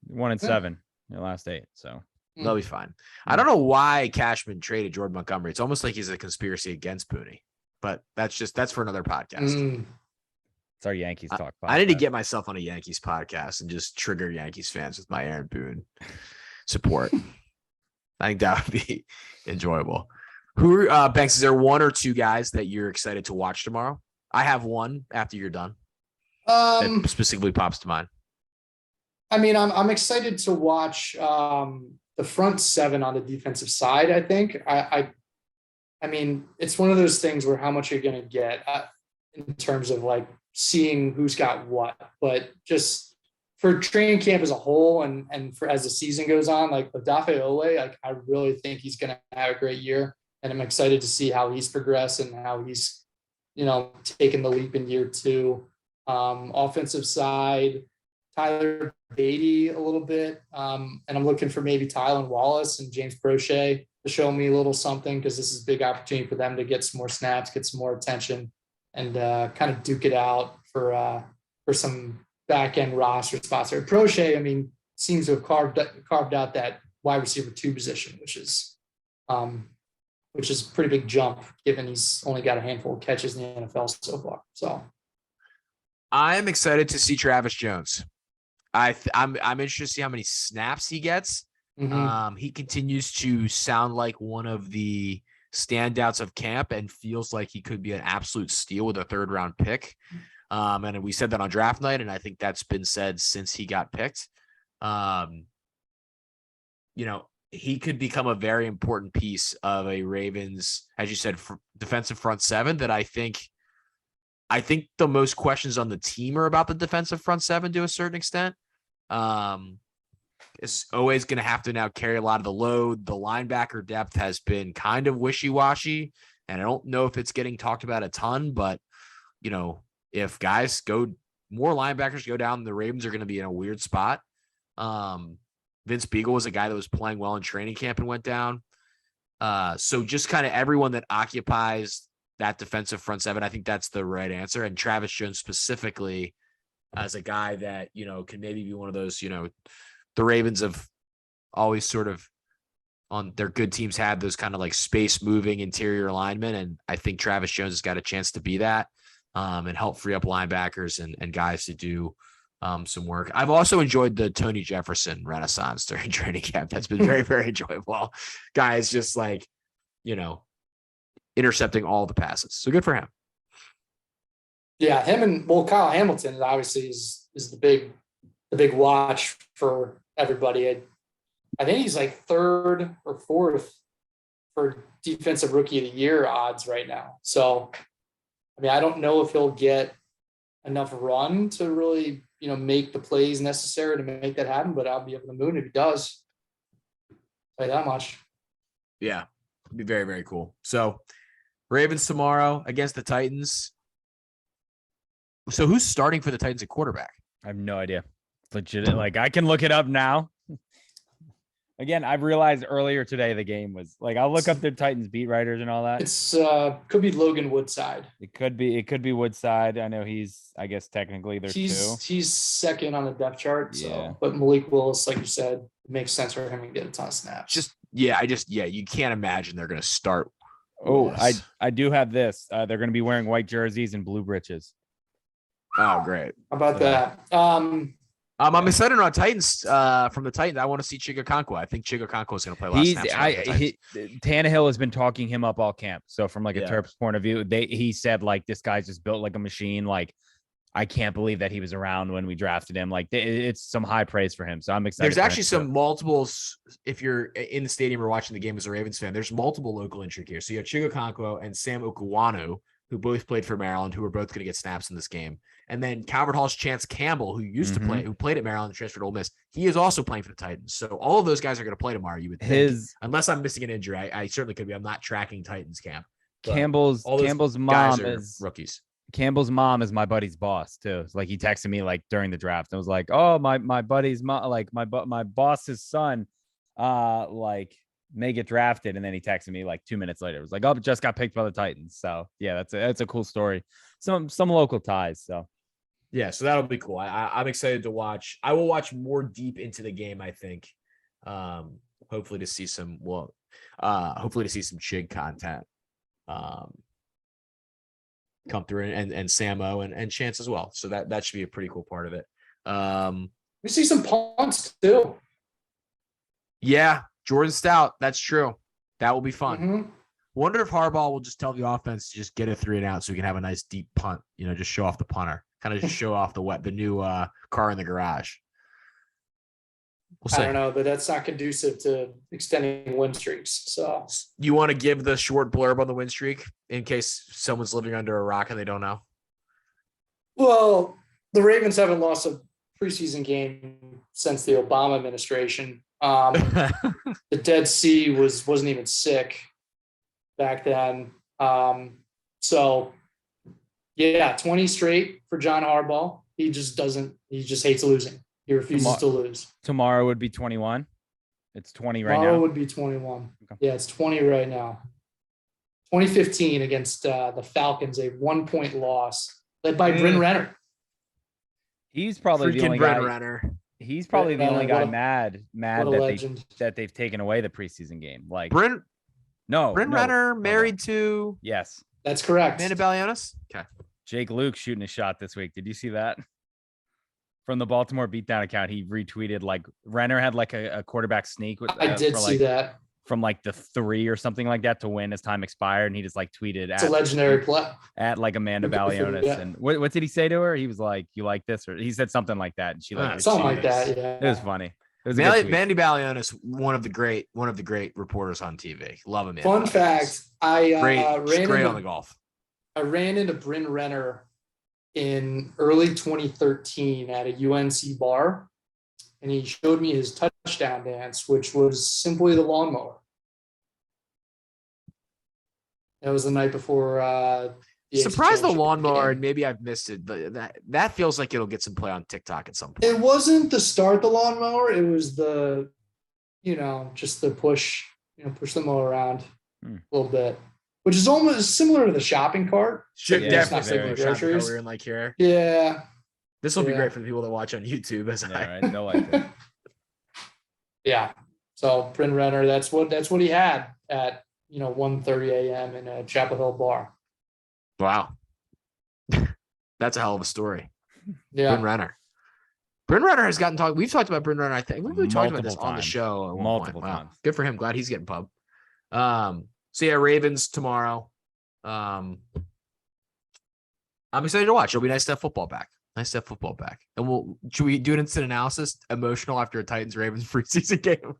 1-7 your last 8, so they'll be fine. I don't know why Cashman traded Jordan Montgomery. It's almost like he's a conspiracy against Booney, but that's for another podcast. It's our Yankees talk podcast. I need to get myself on a Yankees podcast and just trigger Yankees fans with my Aaron Boone support. I think that would be enjoyable. Banks, is there one or two guys that you're excited to watch tomorrow? I have one after you're done. That specifically pops to mind. I mean, I'm excited to watch the front seven on the defensive side. I think I mean, it's one of those things where how much you're going to get in terms of like seeing who's got what, but just for training camp as a whole and for as the season goes on, like Odafe Oweh, like I really think he's going to have a great year, and I'm excited to see how he's progressed and how he's taken the leap in year 2. Offensive side, Tyler Beatty a little bit, and I'm looking for maybe Tylan Wallace and James Prochet to show me a little something, because this is a big opportunity for them to get some more snaps, get some more attention, and kind of duke it out for some back end roster spots. Prochet, I mean, seems to have carved out that wide receiver 2 position, which is a pretty big jump given he's only got a handful of catches in the NFL so far. So I'm excited to see Travis Jones. I'm interested to see how many snaps he gets. Mm-hmm. He continues to sound like one of the standouts of camp and feels like he could be an absolute steal with a 3rd round pick. And we said that on draft night, and I think that's been said since he got picked. He could become a very important piece of a Ravens, as you said, defensive front 7 that I think the most questions on the team are about the defensive front 7 to a certain extent. Is always going to have to now carry a lot of the load. The linebacker depth has been kind of wishy-washy, and I don't know if it's getting talked about a ton, but if more linebackers go down, the Ravens are going to be in a weird spot. Vince Beagle was a guy that was playing well in training camp and went down. So just kind of everyone that occupies that defensive front 7, I think that's the right answer. And Travis Jones specifically as a guy that, can maybe be one of those, the Ravens have always sort of on their good teams had those kind of like space moving interior linemen. And I think Travis Jones has got a chance to be that and help free up linebackers and guys to do some work. I've also enjoyed the Tony Jefferson renaissance during training camp. That's been very, very enjoyable. Guys just like, intercepting all the passes. So good for him. Yeah, him and Kyle Hamilton obviously is the big watch for everybody. I think he's like 3rd or 4th for defensive rookie of the year odds right now. So, I mean, I don't know if he'll get enough run to really, make the plays necessary to make that happen, but I'll be over the moon if he does. Play that much. Yeah, it'd be very, very cool. So Ravens tomorrow against the Titans. So who's starting for the Titans at quarterback? I have no idea. legit. Like I can look it up now. Again, I've realized earlier today the game was like I'll look up their Titans beat writers and all that. It's could be Logan Woodside. It could be Woodside. I know I guess technically there's two. He's second on the depth chart. Yeah. So, but Malik Willis, like you said, it makes sense for him to get a ton of snaps. You can't imagine they're gonna start. Oh, I do have this. They're going to be wearing white jerseys and blue breeches. Oh, great. How about that? I'm excited on Titans. From the Titans, I want to see Chigakonkwo. I think Chigakonkwo is going to play last snaps. Tannehill has been talking him up all camp. So from like a Terps point of view, he said like this guy's just built like a machine. Like I can't believe that he was around when we drafted him. Like it's some high praise for him. So I'm excited. There's actually some multiples. If you're in the stadium or watching the game as a Ravens fan, there's multiple local intrigue here. So you have Chigakonkwo and Sam Okuwanu, who both played for Maryland, who are both going to get snaps in this game. And then Calvert Hall's Chance Campbell, who used to play, who played at Maryland and transferred to Ole Miss, he is also playing for the Titans. So all of those guys are going to play tomorrow, you would think. Unless I'm missing an injury. I certainly could be. I'm not tracking Titans camp. Campbell's mom is rookies. Campbell's mom is my buddy's boss too. Like he texted me like during the draft. I was like, oh, my buddy's mom, like my boss's son, like may get drafted. And then he texted me like 2 minutes later. It was like, oh, just got picked by the Titans. So yeah, that's a cool story. Some local ties. So yeah, so that'll be cool. I'm excited to watch. I will watch more deep into the game, I think. Hopefully to see some Chig content come through and Samo and Chance as well. So that should be a pretty cool part of it. We see some punts too. Yeah, Jordan Stout. That's true. That will be fun. Wonder if Harbaugh will just tell the offense to just get a 3-and-out so we can have a nice deep punt. Just show off the punter. Kind of just show off the new car in the garage. We'll see. I don't know, but that's not conducive to extending win streaks. So you want to give the short blurb on the win streak in case someone's living under a rock and they don't know? Well, the Ravens haven't lost a preseason game since the Obama administration. The Dead Sea wasn't even sick back then. So yeah, 20 straight for John Harbaugh. He just hates losing. He refuses to lose. Tomorrow would be 21. It's 20 right now. Tomorrow would be 21. Okay. Yeah, it's 20 right now. 2015 against the Falcons, a 1-point loss led by Bryn Renner. He's probably the only guy. He's probably the only guy mad that they've taken away the preseason game. Like Bryn Renner married to. Yes, that's correct. Amanda Balionis. Okay. Jake Luke shooting a shot this week. Did you see that? From the Baltimore Beatdown account, he retweeted like Renner had like a quarterback sneak. I did see that. From like the 3 or something like that to win as time expired. And he just like tweeted it's a legendary play at like Amanda Balionis. Yeah. And what did he say to her? He was like, you like this? Or he said something like that. And she like something like that. Yeah. It was funny. It was Mandy Balionis, one of the great reporters on TV. Love him. Fun fact. I great on the golf. I ran into Bryn Renner in early 2013 at a UNC bar, and he showed me his touchdown dance, which was simply the lawnmower. That was the night before. Surprised the lawnmower, and maybe I've missed it, but that feels like it'll get some play on TikTok at some point. It wasn't the start the lawnmower; it was the, just the push the mower around a little bit. Which is almost similar to the shopping cart. Definitely similar to shopping cart we're in like here. Yeah. This will be great for the people that watch on YouTube. Right? They'll like it. Yeah. So Bryn Renner, that's what he had at 1:30 a.m. in a Chapel Hill bar. Wow. That's a hell of a story. Yeah. Bryn Renner has gotten talked. We've talked about Bryn Renner. I think we talked about this on the show at multiple times. Wow. Good for him. Glad he's getting pub. So yeah, Ravens tomorrow. I'm excited to watch. It'll be nice to have football back. And should we do an instant analysis? Emotional after a Titans Ravens preseason game.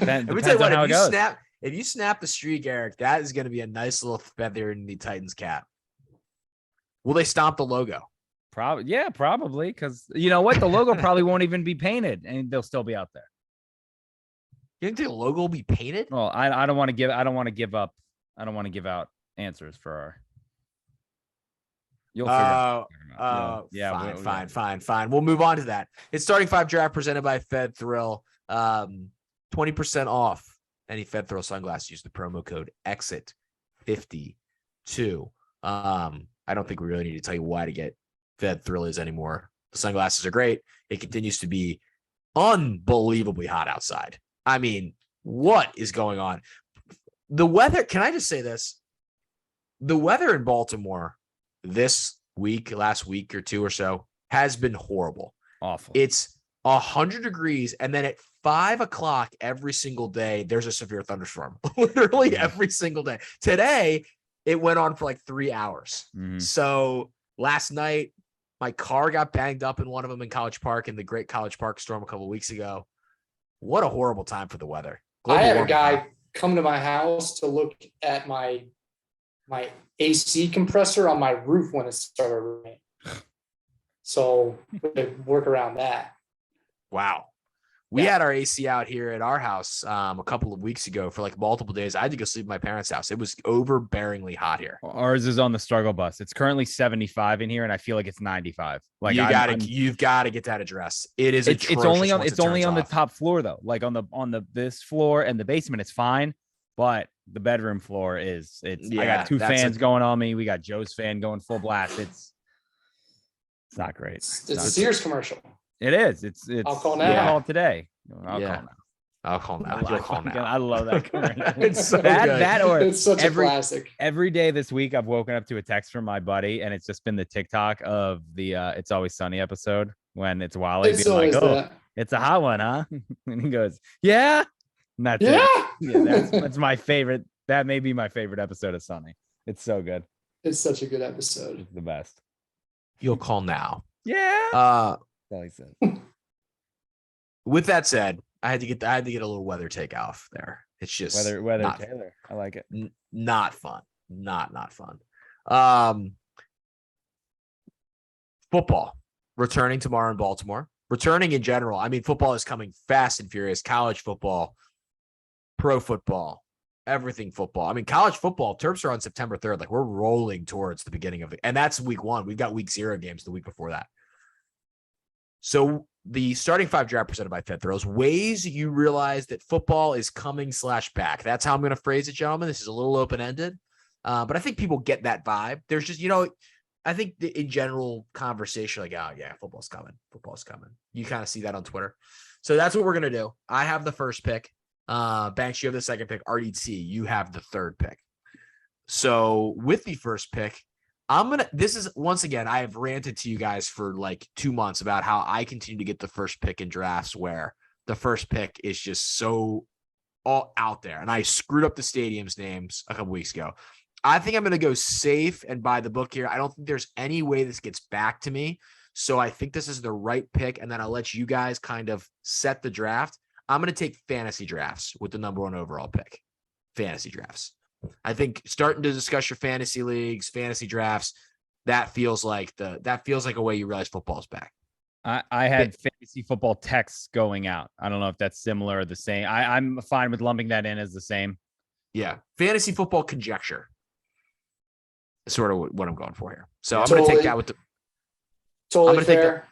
Let me tell you what, if you snap the streak, Eric, that is going to be a nice little feather in the Titans cap. Will they stomp the logo? Probably. Because you know what? The logo probably won't even be painted and they'll still be out there. You think the logo will be painted? Well, I don't want to give out answers for our. You'll figure out. Fine. We'll move on to that. It's starting 5 draft presented by Fed Thrill. 20% off any Fed Thrill sunglasses. Use the promo code EXIT52. I don't think we really need to tell you why to get Fed Thrill anymore. The sunglasses are great. It continues to be unbelievably hot outside. I mean, what is going on? The weather, can I just say this? The weather in Baltimore this week, last week or two or so, has been horrible. Awful. It's 100 degrees, and then at 5 o'clock every single day, there's a severe thunderstorm. Literally every single day. Today, it went on for like 3 hours. Mhm. So last night, my car got banged up in one of them in College Park in the Great College Park storm a couple of weeks ago. What a horrible time for the weather. I had a guy come to my house to look at my AC compressor on my roof when it started raining. So we could work around that. Wow. We had our AC out here at our house a couple of weeks ago for like multiple days. I had to go sleep at my parents' house. It was overbearingly hot here. Ours is on the struggle bus. It's currently 75 in here, and I feel like it's 95. Like you've got to get that addressed. It is. It's only on the top floor though. Like on this floor and the basement, it's fine, but the bedroom floor is. I got 2 fans going on me. We got Joe's fan going full blast. It's not great. It's a Sears commercial. It is. It's. I'll call now. I'll call today. I'll call now. I love that commercial. It's so that or it's such a classic. Every day this week, I've woken up to a text from my buddy, and it's just been the TikTok of the "It's Always Sunny" episode when it's Wally being like, "Oh, it's a hot one, huh?" And he goes, "Yeah." And that's it. That's my favorite. That may be my favorite episode of Sunny. It's so good. It's such a good episode. It's the best. You'll call now. Yeah. That's all he said. With that said, I had to get a little weather take off there. It's just weather Taylor. I like it. Not fun. Not fun. Football returning tomorrow in Baltimore. Returning in general. I mean, football is coming fast and furious. College football, pro football, everything football. I mean, college football, Terps are on September 3rd. Like, we're rolling towards the beginning of it. And that's week 1. We've got week 0 games the week before that. So the starting 5 draft presented by Fed Thrills, ways you realize that football is coming /back. That's how I'm going to phrase it, gentlemen. This is a little open-ended, but I think people get that vibe. There's just, I think in general conversation, like, oh yeah, football's coming. You kind of see that on Twitter. So that's what we're going to do. I have the first pick. Banks, you have the second pick. RDT, you have the third pick. So with the first pick, this is, once again, I have ranted to you guys for like 2 months about how I continue to get the first pick in drafts where the first pick is just so all out there. And I screwed up the stadium's names a couple weeks ago. I think I'm going to go safe and buy the book here. I don't think there's any way this gets back to me. So I think this is the right pick. And then I'll let you guys kind of set the draft. I'm going to take fantasy drafts with the number 1 overall pick. Fantasy drafts. I think starting to discuss your fantasy leagues, fantasy drafts, that feels like a way you realize football's back. I had fantasy football texts going out. I don't know if that's similar or the same. I'm fine with lumping that in as the same. Yeah. Fantasy football conjecture is sort of what I'm going for here. So I'm going to take that with the totally fair.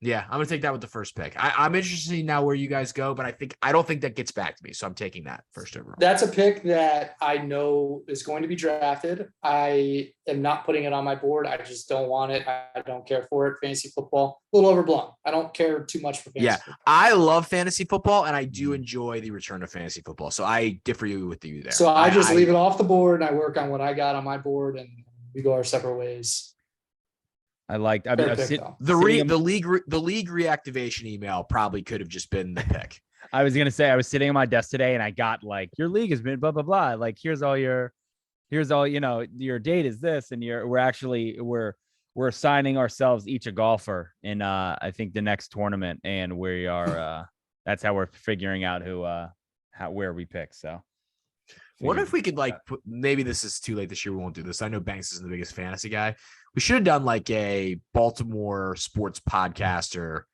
I'm going to take that with the first pick. I'm interested in now where you guys go, but I don't think that gets back to me. So I'm taking that first overall. That's a pick that I know is going to be drafted. I am not putting it on my board. I just don't want it. I don't care for it. Fantasy football, a little overblown. I don't care too much for fantasy football. I love fantasy football, and I do enjoy the return of fantasy football. So I differ with you there. So I just leave it off the board, and I work on what I got on my board, and we go our separate ways. The league reactivation email probably could have just been the pick. I was gonna say I was sitting on my desk today and I got like, your league has been blah blah blah. Like here's all your date is this, and we're assigning ourselves each a golfer in I think the next tournament, and we are that's how we're figuring out where we pick. So what if we could maybe this is too late this year, we won't do this. I know Banks isn't the biggest fantasy guy. We should have done like a Baltimore sports podcast or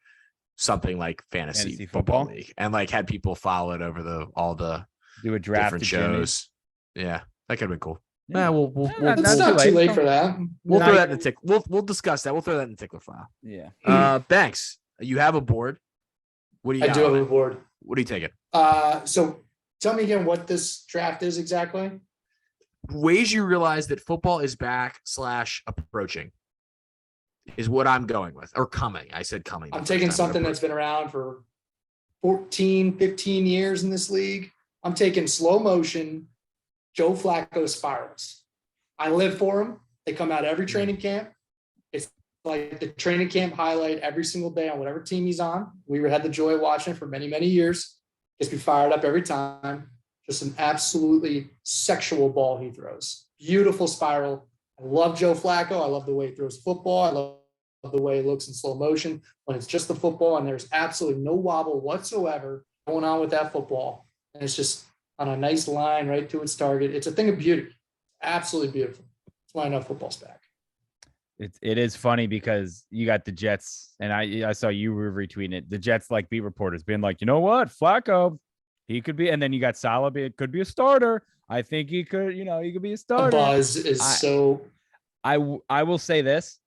something like fantasy football league, and like had people follow it over all the do a draft different shows. Yeah, that could have been cool. Yeah, we'll It's not too late for that. We'll throw that in the tick. We'll discuss that. We'll throw that in the tickler file. Yeah. Banks, you have a board. What do you? I do have a board. What are you taking? So tell me again what this draft is exactly. Ways you realize that football is back / approaching is what I'm going with, or coming. I said coming. I'm taking something that's been around for 14, 15 years in this league. I'm taking slow motion Joe Flacco spirals. I live for them. They come out every training camp. It's like the training camp highlight every single day on whatever team he's on. We had the joy of watching it for many, many years. Gets me fired up every time. Just an absolutely sexual ball he throws. Beautiful spiral. I love Joe Flacco. I love the way he throws football. I love the way he looks in slow motion when it's just the football and there's absolutely no wobble whatsoever going on with that football. And it's just on a nice line right to its target. It's a thing of beauty. Absolutely beautiful. That's why I know football's back. It is funny because you got the Jets, and I saw you were retweeting it. The Jets like beat reporters being like, you know what, Flacco, he could be, and then you got Salah, it could be a starter. I think he could, he could be a starter. The buzz is so. I will say this,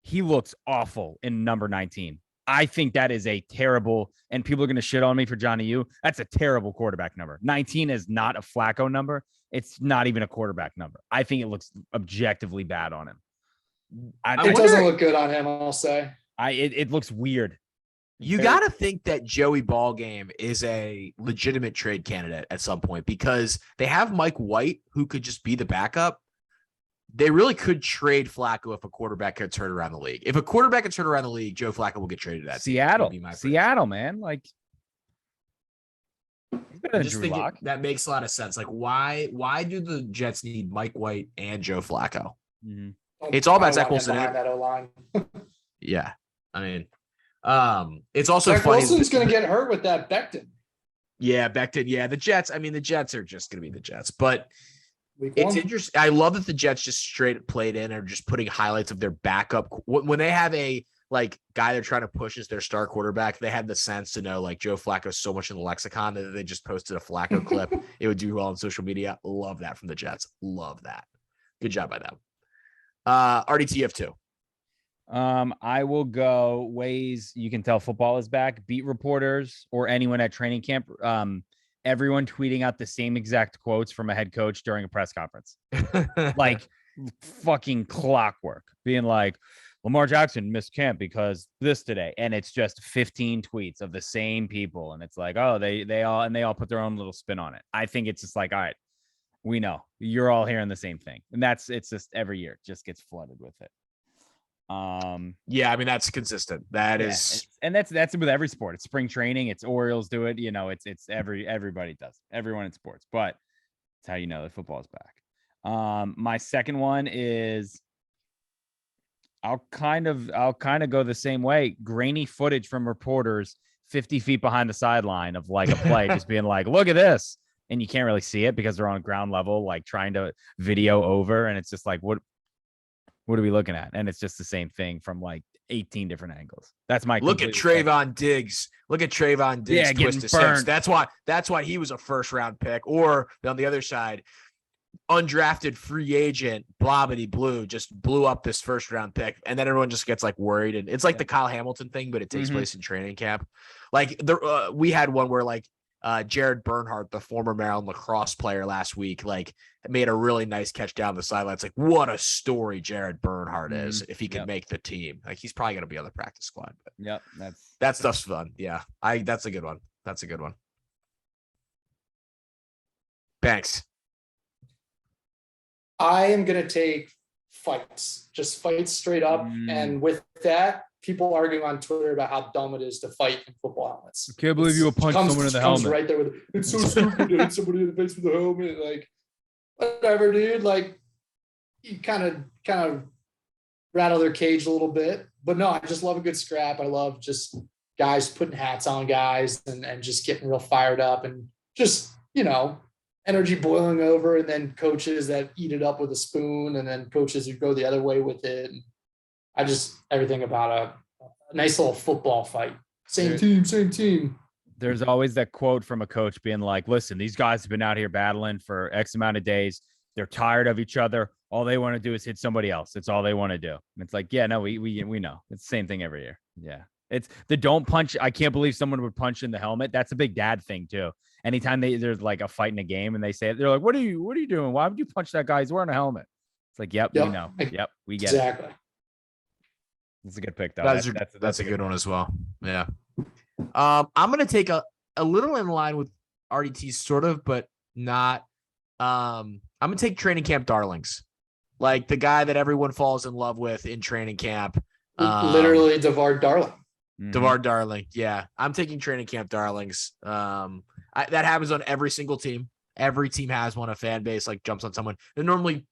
he looks awful in number 19. I think that is a terrible, and people are going to shit on me for Johnny U. That's a terrible quarterback number. 19 is not a Flacco number. It's not even a quarterback number. I think it looks objectively bad on him. It doesn't look good on him, I'll say. It looks weird. You got to think that Joey Ballgame is a legitimate trade candidate at some point because they have Mike White, who could just be the backup. They really could trade Flacco if a quarterback could turn around the league. If a quarterback could turn around the league, Joe Flacco will get traded at Seattle, man. Like, he's better than Drew Lock. That makes a lot of sense. Like, why do the Jets need Mike White and Joe Flacco? Mm-hmm. It's all about Zach Wilson. That O-line. Yeah, I mean, it's also Zach funny. Wilson's going to get hurt with that Becton. Yeah, Becton. Yeah, the Jets. I mean, the Jets are just going to be the Jets, but it's It's interesting. I love that the Jets just straight played in and just putting highlights of their backup when they have a guy they're trying to push as their star quarterback. They had the sense to know Joe Flacco's so much in the lexicon that they just posted a Flacco clip. It would do well on social media. Love that from the Jets. Love that. Good job by them. RDTF 2. I will go ways you can tell football is back. Beat reporters or anyone at training camp. Everyone tweeting out the same exact quotes from a head coach during a press conference, like fucking clockwork, being like, Lamar Jackson missed camp because this today. And it's just 15 tweets of the same people. And it's like, oh, they all put their own little spin on it. I think it's just like, all right, we know you're all hearing the same thing. And it's just every year it just gets flooded with it. Yeah, I mean, that's consistent. That is, and that's with every sport. It's spring training. It's Orioles do it. It's everybody does it. Everyone in sports, but it's how you know that football is back. My second one is I'll kind of go the same way. Grainy footage from reporters 50 feet behind the sideline of a play, just being like, look at this. And you can't really see it because they're on ground level, trying to video over. And it's just like, what are we looking at? And it's just the same thing from 18 different angles. That's my look at Trayvon Diggs. Look at Trayvon Diggs. Yeah, getting burned. That's why he was a first round pick. Or on the other side, undrafted free agent, blobbity blue, just blew up this first round pick. And then everyone just gets worried. And it's the Kyle Hamilton thing, but it takes place in training camp. We had one where Jared Bernhardt, the former Maryland lacrosse player last week, made a really nice catch down the sidelines. What a story Jared Bernhardt is if he can make the team. He's probably going to be on the practice squad. But yep, that stuff's fun. Yeah, that's a good one. That's a good one. Banks. I am going to take fights, just fights straight up. And with that, people arguing on Twitter about how dumb it is to fight in football helmets. I can't believe you would punch someone in the helmet. Right there with it's so stupid to hit somebody in the face with a helmet. Whatever, dude. You kind of rattle their cage a little bit. But no, I just love a good scrap. I love just guys putting hats on guys and just getting real fired up and just, energy boiling over, and then coaches that eat it up with a spoon, and then coaches who go the other way with it. And everything about a nice little football fight. Same team. There's always that quote from a coach being like, listen, these guys have been out here battling for X amount of days. They're tired of each other. All they want to do is hit somebody else. That's all they want to do. And it's like, yeah, no, we know. It's the same thing every year. Yeah. It's the don't punch. I can't believe someone would punch in the helmet. That's a big dad thing too. Anytime there's like a fight in a game and they say it, they're like, what are you doing? Why would you punch that guy? He's wearing a helmet. It's like, yep. We know. Yep. We get exactly. it. It's a good pick though. That's a good one as well. Yeah. I'm going to take a little in line with RDT sort of, but not. I'm going to take training camp darlings, like the guy that everyone falls in love with in training camp. Literally DeVar Darling. DeVar Darling. Yeah. I'm taking training camp darlings. That happens on every single team. Every team has one, a fan base like jumps on someone. It normally,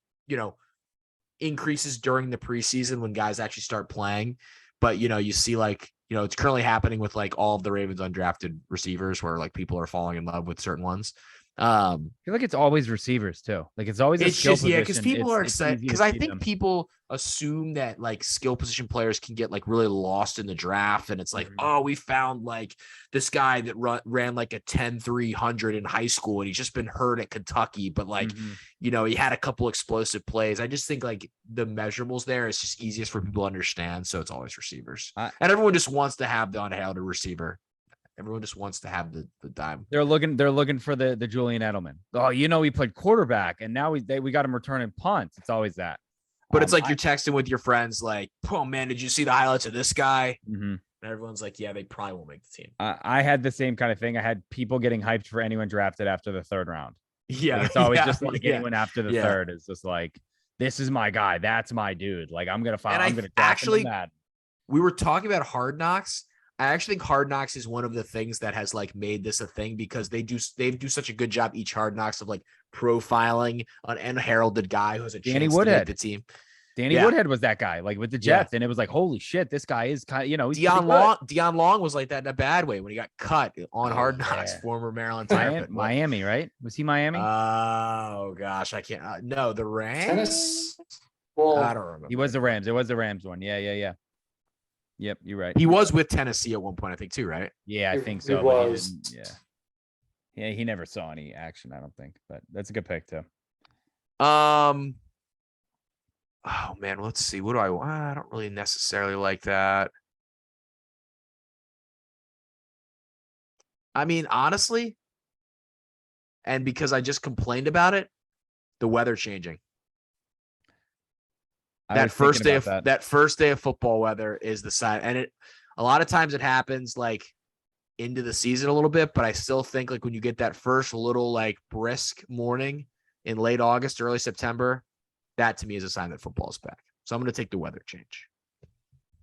increases during the preseason when guys actually start playing. But, you see it's currently happening with like all of the Ravens undrafted receivers where like people are falling in love with certain ones. I feel like it's always receivers too. Like it's always because people are excited because I think people assume that like skill position players can get like really lost in the draft, and it's like, oh, we found like this guy that ran like a 10-300 in high school and he's just been hurt at Kentucky, but like he had a couple explosive plays. I just think like the measurables there is just easiest for people to understand, so it's always receivers, and everyone just wants to have the unheralded receiver. Everyone just wants to have the dime. They're looking for the Julian Edelman. Oh, he played quarterback, and now we got him returning punts. It's always that. But it's like you're texting with your friends, like, "Oh man, did you see the highlights of this guy?" Mm-hmm. And everyone's like, "Yeah, they probably won't make the team." I had the same kind of thing. I had people getting hyped for anyone drafted after the third round. Yeah, like, it's always just like anyone after the third is just like, "This is my guy. That's my dude." Like I'm gonna find. I'm gonna actually. We were talking about Hard Knocks. I actually think Hard Knocks is one of the things that has like made this a thing because they do such a good job each Hard Knocks of like profiling an unheralded guy who has a chance to make the team. Danny Woodhead was that guy, like with the Jets, and it was like, holy shit, this guy is kind of, he's Deion Long was like that in a bad way when he got cut on Hard Knocks, former Maryland Terrapin. Miami, right? Was he Miami? Oh gosh, I can't. No, the Rams. Tennis. Well, I don't remember. He was the Rams. It was the Rams one. Yeah. Yep, you're right. He was with Tennessee at one point, I think, too, right? Yeah, I think so. He was. Yeah, he never saw any action, I don't think. But that's a good pick, too. Oh, man, let's see. What do I want? I don't really necessarily like that. I mean, honestly, and because I just complained about it, the weather changing. That first day of football weather is the sign. And a lot of times it happens like into the season a little bit, but I still think like when you get that first little like brisk morning in late August, early September, that to me is a sign that football is back. So I'm going to take the weather change.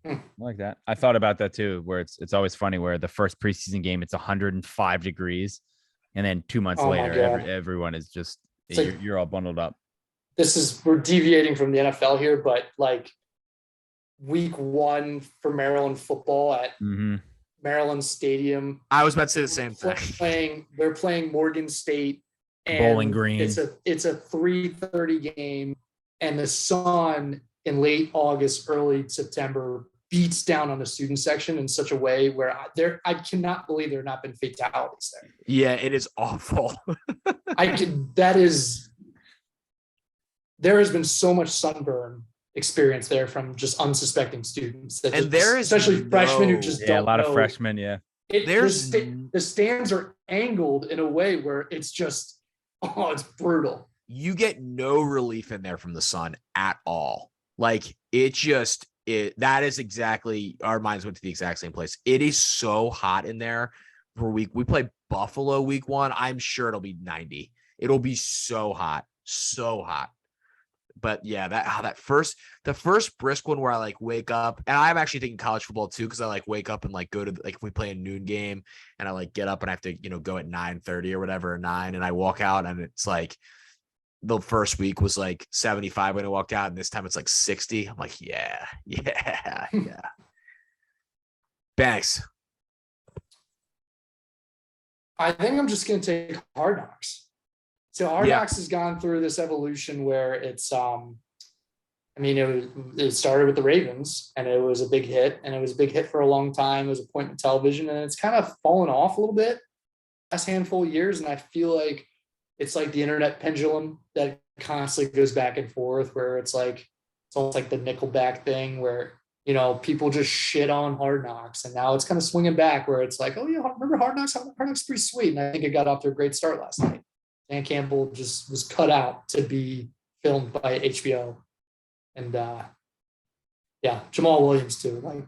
I like that. I thought about that too, where it's always funny where the first preseason game, it's 105 degrees. And then 2 months later, everyone is just, you're all bundled up. We're deviating from the NFL here, but like week 1 for Maryland football at Maryland Stadium. I was about to say the same thing. They're playing Morgan State. And Bowling Green. It's a 3:30 game, and the sun in late August, early September beats down on the student section in such a way where I cannot believe there have not been fatalities there. Yeah, it is awful. There has been so much sunburn experience there from just unsuspecting students. Especially freshmen who just don't know. A lot of freshmen, the stands are angled in a way where it's just, it's brutal. You get no relief in there from the sun at all. Like that is exactly, our minds went to the exact same place. It is so hot in there for we play Buffalo week 1. I'm sure it'll be 90. It'll be so hot. But yeah, the first brisk one where I like wake up, and I'm actually thinking college football too, because I like wake up and like go to like if we play a noon game and I like get up and I have to go at 9:30 or whatever, or 9, and I walk out and it's like the first week was like 75 when I walked out, and this time it's like 60. I'm like, yeah. Banks. I think I'm just gonna take Hard Knocks. So Hard Knocks has gone through this evolution where it's, it started with the Ravens and it was a big hit, and it was a big hit for a long time. It was appointment television, and it's kind of fallen off a little bit last handful of years. And I feel like it's like the internet pendulum that constantly goes back and forth where it's almost like the Nickelback thing where, people just shit on Hard Knocks. And now it's kind of swinging back where it's like, oh yeah, remember Hard Knocks? Hard Knocks is pretty sweet. And I think it got off to a great start last night. Dan Campbell just was cut out to be filmed by HBO. And Jamal Williams too. Like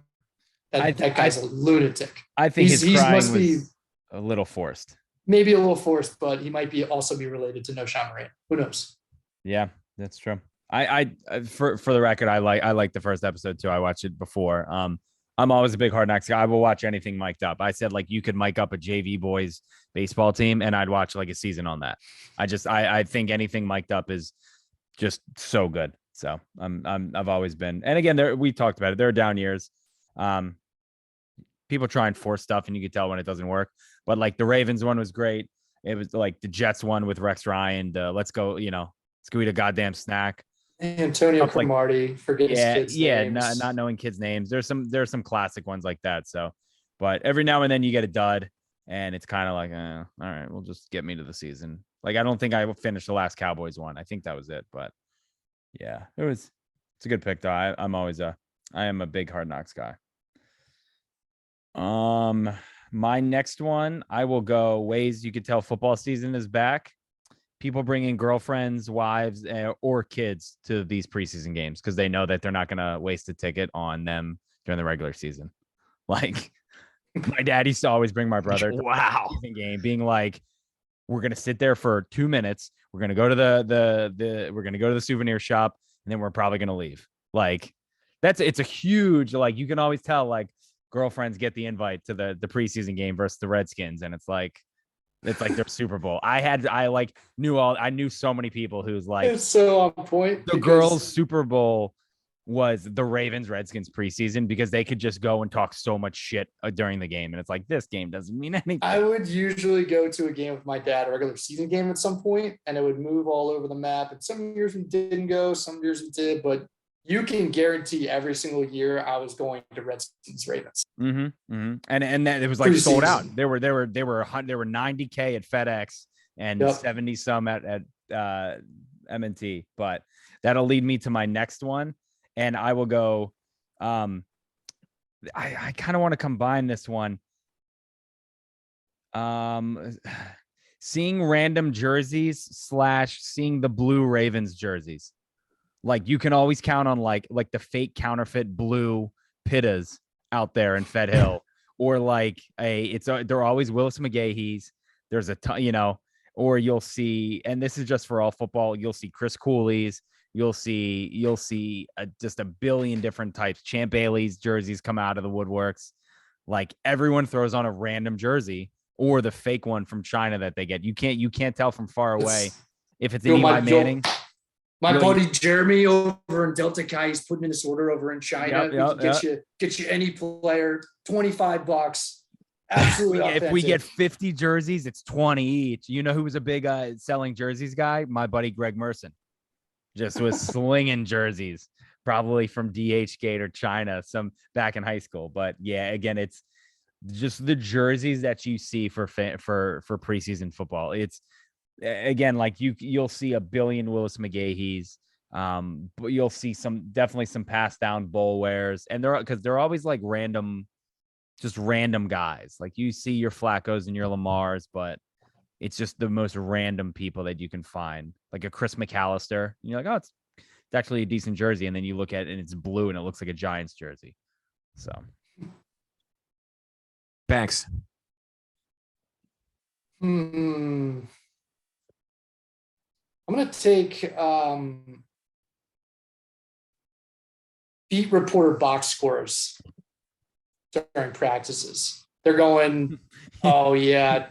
that guy's a lunatic. I think his crying must be was a little forced. Maybe a little forced, but he might also be related to No Sean Moran. Who knows? Yeah, that's true. I for the record, I like the first episode too. I watched it before. I'm always a big Hard Knocks guy. I will watch anything mic'd up. I said like you could mic up a JV boys baseball team, and I'd watch like a season on that. I think anything mic'd up is just so good. So I've always been. And again, we talked about it. There are down years. People try and force stuff, and you can tell when it doesn't work. But like the Ravens one was great. It was like the Jets one with Rex Ryan. Let's go, let's go eat a goddamn snack. Antonio Cromartie, forget his kids' names. Not knowing kids' names. There's some classic ones like that. So, but every now and then you get a dud, and it's kind of like, all right, we'll just get me to the season. Like I don't think I finished the last Cowboys one. I think that was it. But yeah, it's a good pick though. I am a big Hard Knocks guy. My next one, I will go ways you could tell football season is back. People bringing girlfriends, wives, or kids to these preseason games because they know that they're not going to waste a ticket on them during the regular season. Like my dad used to always bring my brother to the season game, being like, we're going to sit there for 2 minutes. We're going to go to we're going to go to the souvenir shop, and then we're probably going to leave. Like it's a huge, like you can always tell like girlfriends get the invite to the preseason game versus the Redskins. And it's like their Super Bowl. I knew so many people who's like, it's so on point. The girls' Super Bowl was the Ravens Redskins preseason because they could just go and talk so much shit during the game. And it's like, this game doesn't mean anything. I would usually go to a game with my dad, a regular season game at some point, and it would move all over the map. And some years we didn't go, some years we did, but you can guarantee every single year I was going to Redskins Ravens. Mm-hmm, mm-hmm. And that it was like sold out. There were 90K at FedEx and 70 some at M&T. But that'll lead me to my next one, and I will go. I kind of want to combine this one. Seeing random jerseys / seeing the blue Ravens jerseys. Like you can always count on like the fake counterfeit blue Pittas out there in Fed Hill, or like they're always Willis McGahee's. There's a ton, or you'll see, and this is just for all football. You'll see Chris Cooley's. You'll see just a billion different types. Champ Bailey's jerseys come out of the woodworks. Like everyone throws on a random jersey or the fake one from China that they get. You can't tell from far away if it's an Eli Manning. My buddy Jeremy over in Delta Chi, he's putting in this order over in China. Get you any player, $25. Absolutely. If we get 50 jerseys, it's 20 each. You know who was a big selling jerseys guy? My buddy Greg Merson. Just was slinging jerseys, probably from DH Gate or China, some back in high school. But yeah, again, it's just the jerseys that you see for preseason football. It's again, like you'll see a billion Willis McGahee's, but you'll see definitely some passed down bowl wears, and they're always like just random guys. Like you see your Flaccos and your Lamars, but it's just the most random people that you can find, like a Chris McAllister. And you're like, oh, it's actually a decent jersey, and then you look at it and it's blue and it looks like a Giants jersey. So, thanks. I'm going to take beat reporter box scores during practices. They're going, oh, yeah.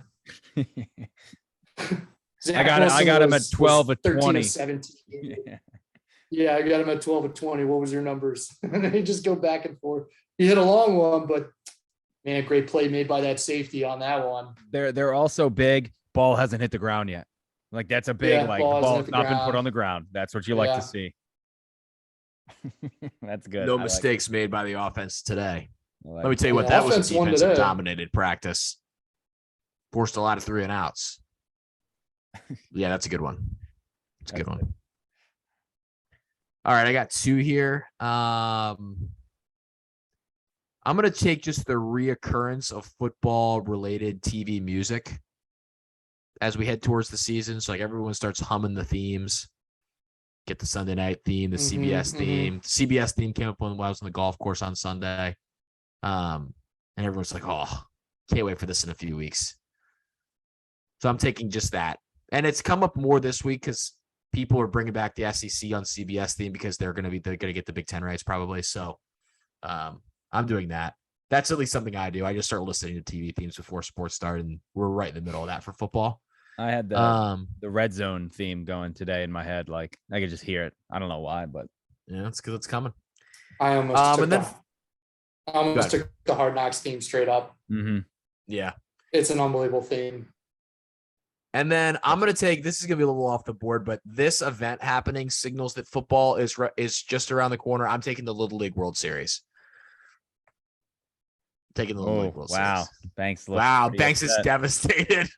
I got him at 12 of 20. 17. Yeah, I got him at 12 of 20. What was your numbers? And they just go back and forth. He hit a long one, but man, great play made by that safety on that one. They're also big. Ball hasn't hit the ground yet. Like that's a big ball's not been put on the ground. That's what you like to see. That's good. No mistakes made by the offense today. Let me tell you what, that was a defensive dominated practice. Forced a lot of 3 and outs. Yeah, that's a good one. It's a good one. All right, I got 2 here. I'm going to take just the reoccurrence of football-related TV music as we head towards the season. So, like, everyone starts humming the themes. Get the Sunday night theme, the CBS theme. The CBS theme came up when I was on the golf course on Sunday. And everyone's like, oh, can't wait for this in a few weeks. So I'm taking just that. And it's come up more this week because people are bringing back the SEC on CBS theme because they're going to get the Big Ten rights probably. So I'm doing that. That's at least something I do. I just start listening to TV themes before sports start, and we're right in the middle of that for football. I had the red zone theme going today in my head. Like I could just hear it. I don't know why, but yeah, it's because it's coming. I almost took the Hard Knocks theme straight up. Mm-hmm. Yeah. It's an unbelievable theme. And then I'm going to take, this is going to be a little off the board, but this event happening signals that football is just around the corner. I'm taking the Little League World Series. Taking the Little League World Series. Banks. Wow. Banks is devastated.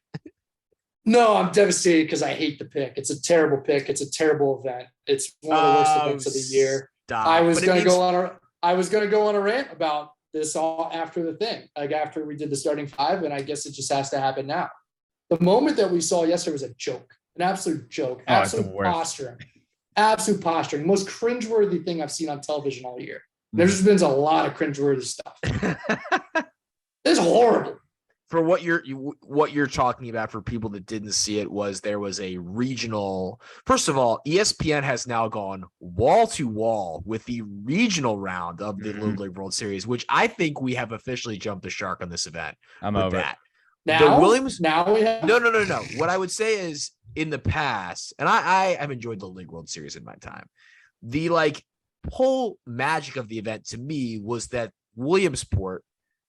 No, I'm devastated because I hate the pick. It's a terrible pick. It's a terrible event. It's one of the worst events of the year. Stop. I was going to go on a rant about this all after the thing, like after we did the starting 5, and I guess it just has to happen now. The moment that we saw yesterday was a joke, an absolute joke, absolute posturing, most cringeworthy thing I've seen on television all year. There's been a lot of cringeworthy stuff. It's horrible. For what you're talking about, for people that didn't see it, was there was a regional. First of all, ESPN has now gone wall to wall with the regional round of the Little League World Series, which I think we have officially jumped the shark on this event. I'm over that. Now, the Williams. Now we have no. What I would say is, in the past, and I have enjoyed the League World Series in my time, the whole magic of the event to me was that Williamsport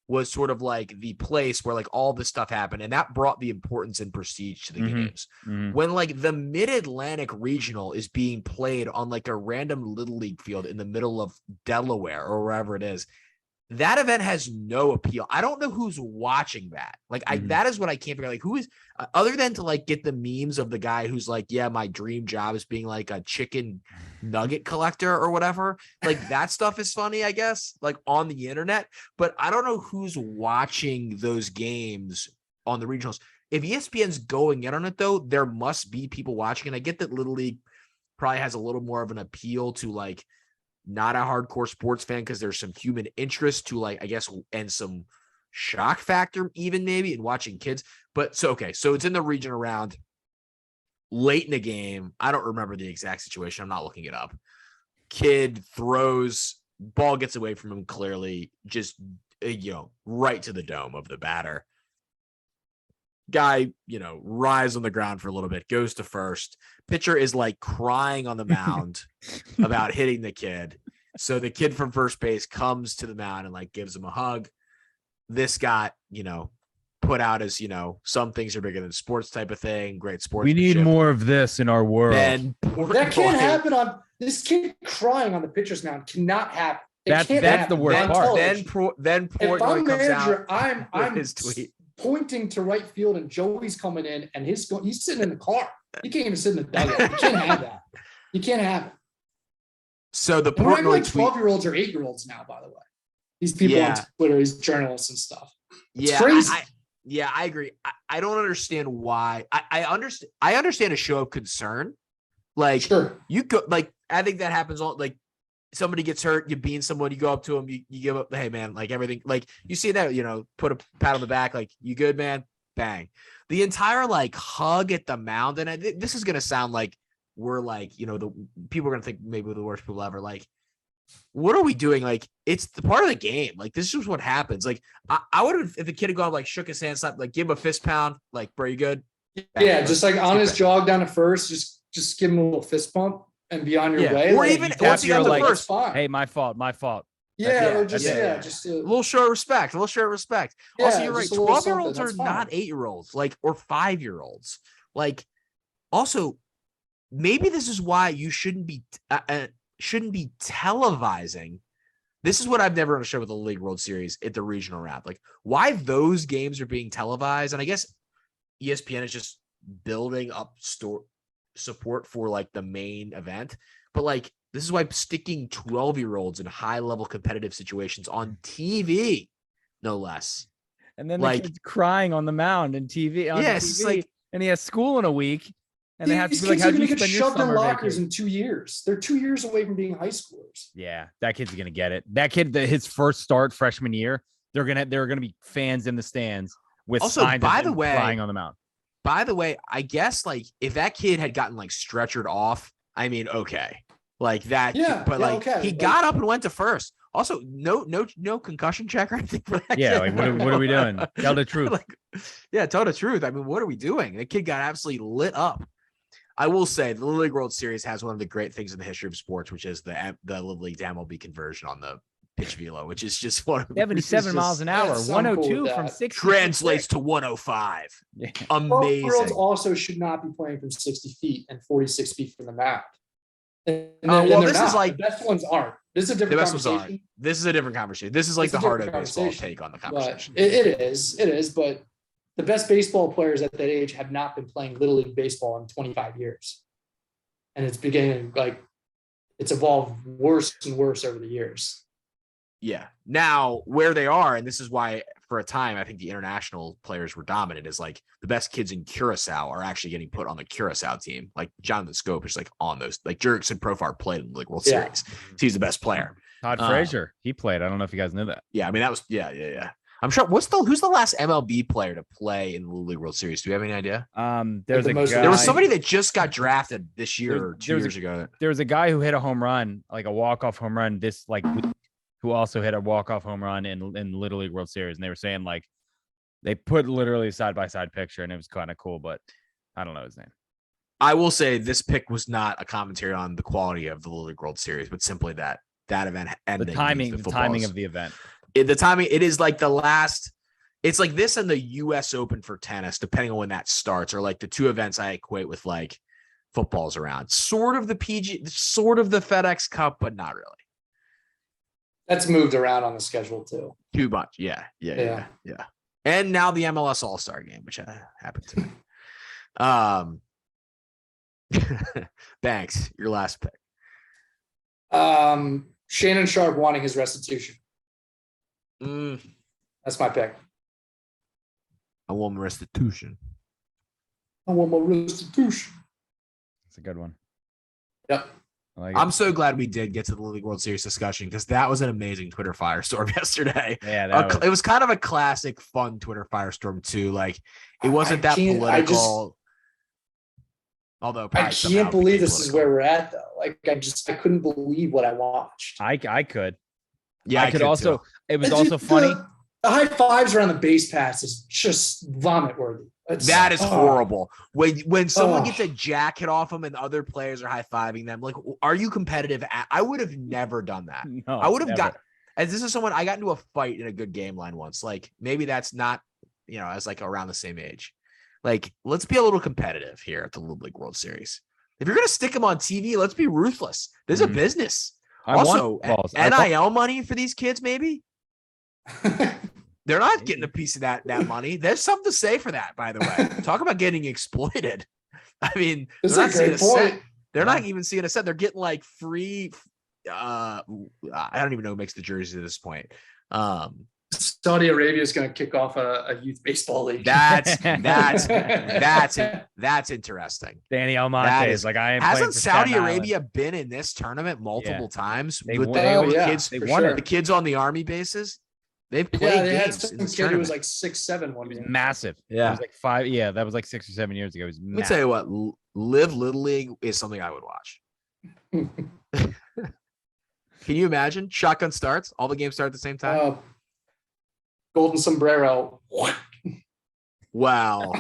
was sort of like the place where all this stuff happened, and that brought the importance and prestige to the games. When the Mid-Atlantic Regional is being played on a random Little League field in the middle of Delaware or wherever it is, that event has no appeal. I don't know who's watching that. That is what I can't figure out. Who is, other than to get the memes of the guy who's yeah, my dream job is being a chicken nugget collector or whatever. That stuff is funny, I guess, on the internet, but I don't know who's watching those games on the regionals. If ESPN's going in on it though, there must be people watching. And I get that Little League probably has a little more of an appeal to not a hardcore sports fan, because there's some human interest to I guess, and some shock factor even maybe in watching kids. But so it's in the region around late in the game. I don't remember the exact situation. I'm not looking it up. Kid throws, ball gets away from him, clearly just right to the dome of the batter. Guy, rises on the ground for a little bit, goes to first. Pitcher is crying on the mound about hitting the kid. So the kid from first base comes to the mound and gives him a hug. This got, put out as, some things are bigger than sports type of thing. Great sports. We need more of this in our world. That can't happen on this kid crying on the pitcher's mound. Cannot happen. That's the worst part. Then if I'm manager, I'm his tweet pointing to right field, and Joey's coming in, and he's sitting in the car. He can't even sit in the dugout. You can't have that. You can't have it. So the we're 12-year-olds or 8-year-olds now, by the way. These people on Twitter, these journalists and stuff. It's crazy. I agree. I don't understand why. I understand a show of concern. Sure. You go I think that happens all somebody gets hurt, you bean someone, you go up to them, you give up, hey man, everything, you see that, put a pat on the back, you good, man, bang. The entire hug at the mound, and this is gonna sound like we're the people are gonna think maybe we're the worst people ever. What are we doing? It's the part of the game. This is just what happens. I would have, if the kid had gone shook his hand, slapped, give him a fist pound, bro, you good? Bang, yeah, just on his jog down to first, just give him a little fist bump and be on your way. Or even once you got the first, hey, my fault. Yeah, or just a little show of respect. Also, you're right. 12-year-olds are not 8-year-olds, or 5-year-olds. Also, maybe this is why you shouldn't be televising. This is what I've never understood with the League World Series at the regional round. Why those games are being televised, and I guess ESPN is just building up support for the main event, but This is why sticking 12-year-olds in high-level competitive situations on TV, no less. And then Like- the kid's crying on the mound and TV on Yes, TV, it's like- and he has school in a week, and they have to These be like, kids "How'd are you going to get spend your shoved in summer lockers vacation?" in 2 years. They're 2 years away from being high schoolers. Yeah, that kid's gonna get it. That kid, his first start freshman year, there are gonna be fans in the stands with Also, signs of by him the way- crying on the mound. By the way, I guess like if that kid had gotten like stretchered off, I mean, okay, like that. Yeah, but yeah, like okay. he Like- got up and went to first. Also, no concussion check or anything for that. Yeah, kid. like what are we doing? Tell the truth. Like, yeah, tell the truth. I mean, what are we doing? The kid got absolutely lit up. I will say the Little League World Series has one of the great things in the history of sports, which is the Little League to MLB conversion on the pitch velo, which is just one of 77 miles an hour, that's so cool 102 with from that. 60 translates to 105. Yeah. 12-year-olds Amazing. also should not be playing from 60 feet and 46 feet from the mound. And well, they're this is not. like- the best ones aren't. This is a The different best ones aren't. conversation. This is a different conversation. This is like It's the a heart of different baseball conversation, take on the But conversation. it is. But the best baseball players at that age have not been playing Little League baseball in 25 years. And it's beginning like it's evolved worse and worse over the years. Yeah. Now, where they are, and this is why for a time I think the international players were dominant, is like the best kids in Curacao are actually getting put on the Curacao team. Like Jonathan Scope is like on those. Like Jurickson Profar played in the League World Yeah. Series. He's the best player. Todd Frazier, he played. I don't know if you guys knew that. Yeah, I mean that was yeah. I'm sure. Who's the last MLB player to play in the Little League World Series? Do we have any idea? There's the a most- guy, There was somebody that just got drafted this year or two there was years ago. There was a guy who hit a home run, like a walk-off home run this like week, who also hit a walk-off home run in Little League World Series, and they were saying like they put literally a side-by-side picture, and it was kind of cool, but I don't know his name. I will say this pick was not a commentary on the quality of the Little League World Series, but simply that event ending. The means timing football of the event. the timing. It is like the last. It's like this and the U.S. Open for tennis, depending on when that starts, or like the two events I equate with like footballs around. Sort of the PG, sort of the FedEx Cup, but not really. That's moved around on the schedule too. Too much. Yeah. And now the MLS All-Star game, which happened to me. Banks, your last pick. Shannon Sharp wanting his restitution. That's my pick. I want restitution. I want my restitution. It's a good one. Yep. I like it. I'm so glad we did get to the Little League World Series discussion because that was an amazing Twitter firestorm yesterday. Yeah, It was kind of a classic, fun Twitter firestorm too. Like it wasn't that political. Although I can't believe this is where we're at though. Like I couldn't believe what I watched. I could. Yeah, I could also. too. It was It's also just funny. The high fives around the base pass is just vomit worthy. That is horrible. When someone Oh. gets a jack hit off them and other players are high fiving them, like, are you competitive? I would have never done that. No, I would have never. got. As this is someone I got into a fight in a good game line once. Like maybe that's not, as like around the same age. Like let's be a little competitive here at the Little League World Series. If you're gonna stick them on TV, let's be ruthless. There's a Mhm. business. I Also, want balls. NIL money for these kids, maybe. They're not getting a piece of that money. There's something to say for that, by the way. Talk about getting exploited. I mean, This is they're a not seeing great a cent. point. They're not even seeing a cent. They're getting like free. I don't even know who makes the jerseys at this point. Saudi Arabia is going to kick off a youth baseball league. That's interesting. Danny Almonte That is is- like I am. playing Hasn't for Saudi Staten Island. Arabia been in this tournament multiple times They with won- the, Oh, with yeah, kids? They for won sure. it. The kids on the army bases. They've played Yeah, they had games some in kid this who was tournament. like 6'7" one It was year. massive. It Yeah. was like 5. Yeah, that was like 6 or 7 years ago. It was Let me massive. tell you what, Live Little League is something I would watch. Can you imagine? Shotgun starts, all the games start at the same time. Golden sombrero. Wow.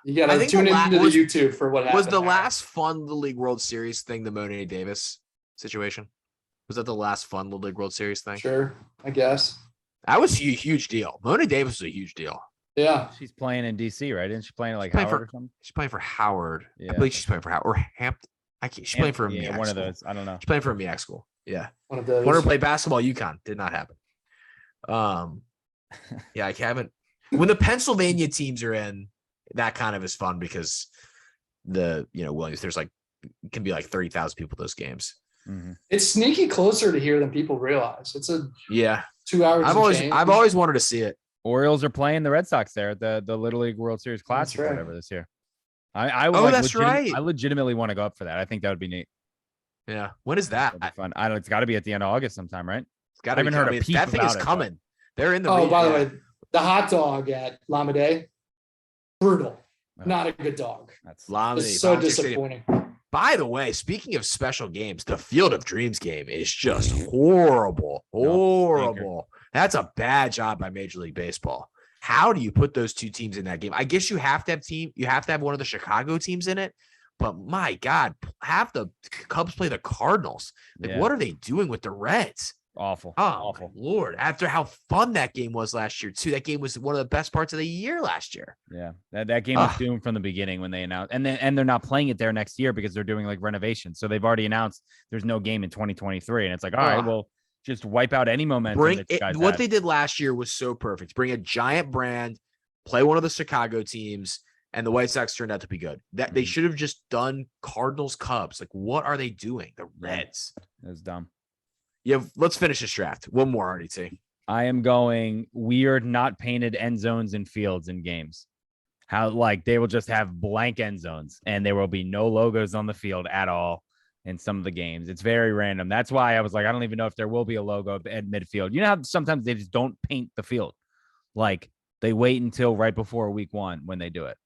You got I to think tune the into the was- YouTube for what happened. Was the there. last fun Little League World Series thing the Monet Davis situation? Was that the last fun Little League World Series thing? Sure, I guess. That was a huge deal. Monet Davis was a huge deal. Yeah. She's playing in DC, right? Isn't she playing like She's playing Howard or something? She's playing for Howard. Yeah. I believe she's playing for Howard or Hampton. She's playing for a Yeah, MEAC one of school. those. I don't know. She's playing for a MEAC school. Yeah. One of those. Wanted to play basketball UConn. Did not happen. Yeah, I haven't. When the Pennsylvania teams are in, that kind of is fun because Williams, there's it can be 30,000 people at those games. Mm-hmm. It's sneaky closer to here than people realize. It's 2 hours. I've always wanted to see it. Orioles are playing the Red Sox there at the Little League World Series Classic or whatever this year. I legitimately want to go up for that. I think that would be neat. Yeah. When is that? Fun. I don't. It's got to be at the end of August sometime, right? It's got to be. Heard a peep that thing is coming. They're in the. Oh, by the way, the hot dog at Lamade, brutal. Not a good dog. That's so disappointing. By the way, speaking of special games, the Field of Dreams game is just horrible. Horrible. That's a bad job by Major League Baseball. How do you put those two teams in that game? I guess you have to have one of the Chicago teams in it. But my God, have the Cubs play the Cardinals. What are they doing with the Reds? Awful. Oh, awful. Lord. After how fun that game was last year, too. That game was one of the best parts of the year last year. Yeah. That game was doomed from the beginning when they announced. And they're not playing it there next year because they're doing renovations. So they've already announced there's no game in 2023. And it's all right, well, just wipe out any momentum. What they did last year was so perfect. Bring a giant brand, play one of the Chicago teams, and the White Sox turned out to be good. That they should have just done Cardinals Cubs. What are they doing? The Reds. That's dumb. Yeah, let's finish this draft. One more, RDT. I am going weird, not painted end zones and fields in games. How they will just have blank end zones and there will be no logos on the field at all in some of the games. It's very random. That's why I was I don't even know if there will be a logo at midfield. You know how sometimes they just don't paint the field. They wait until right before week 1 when they do it.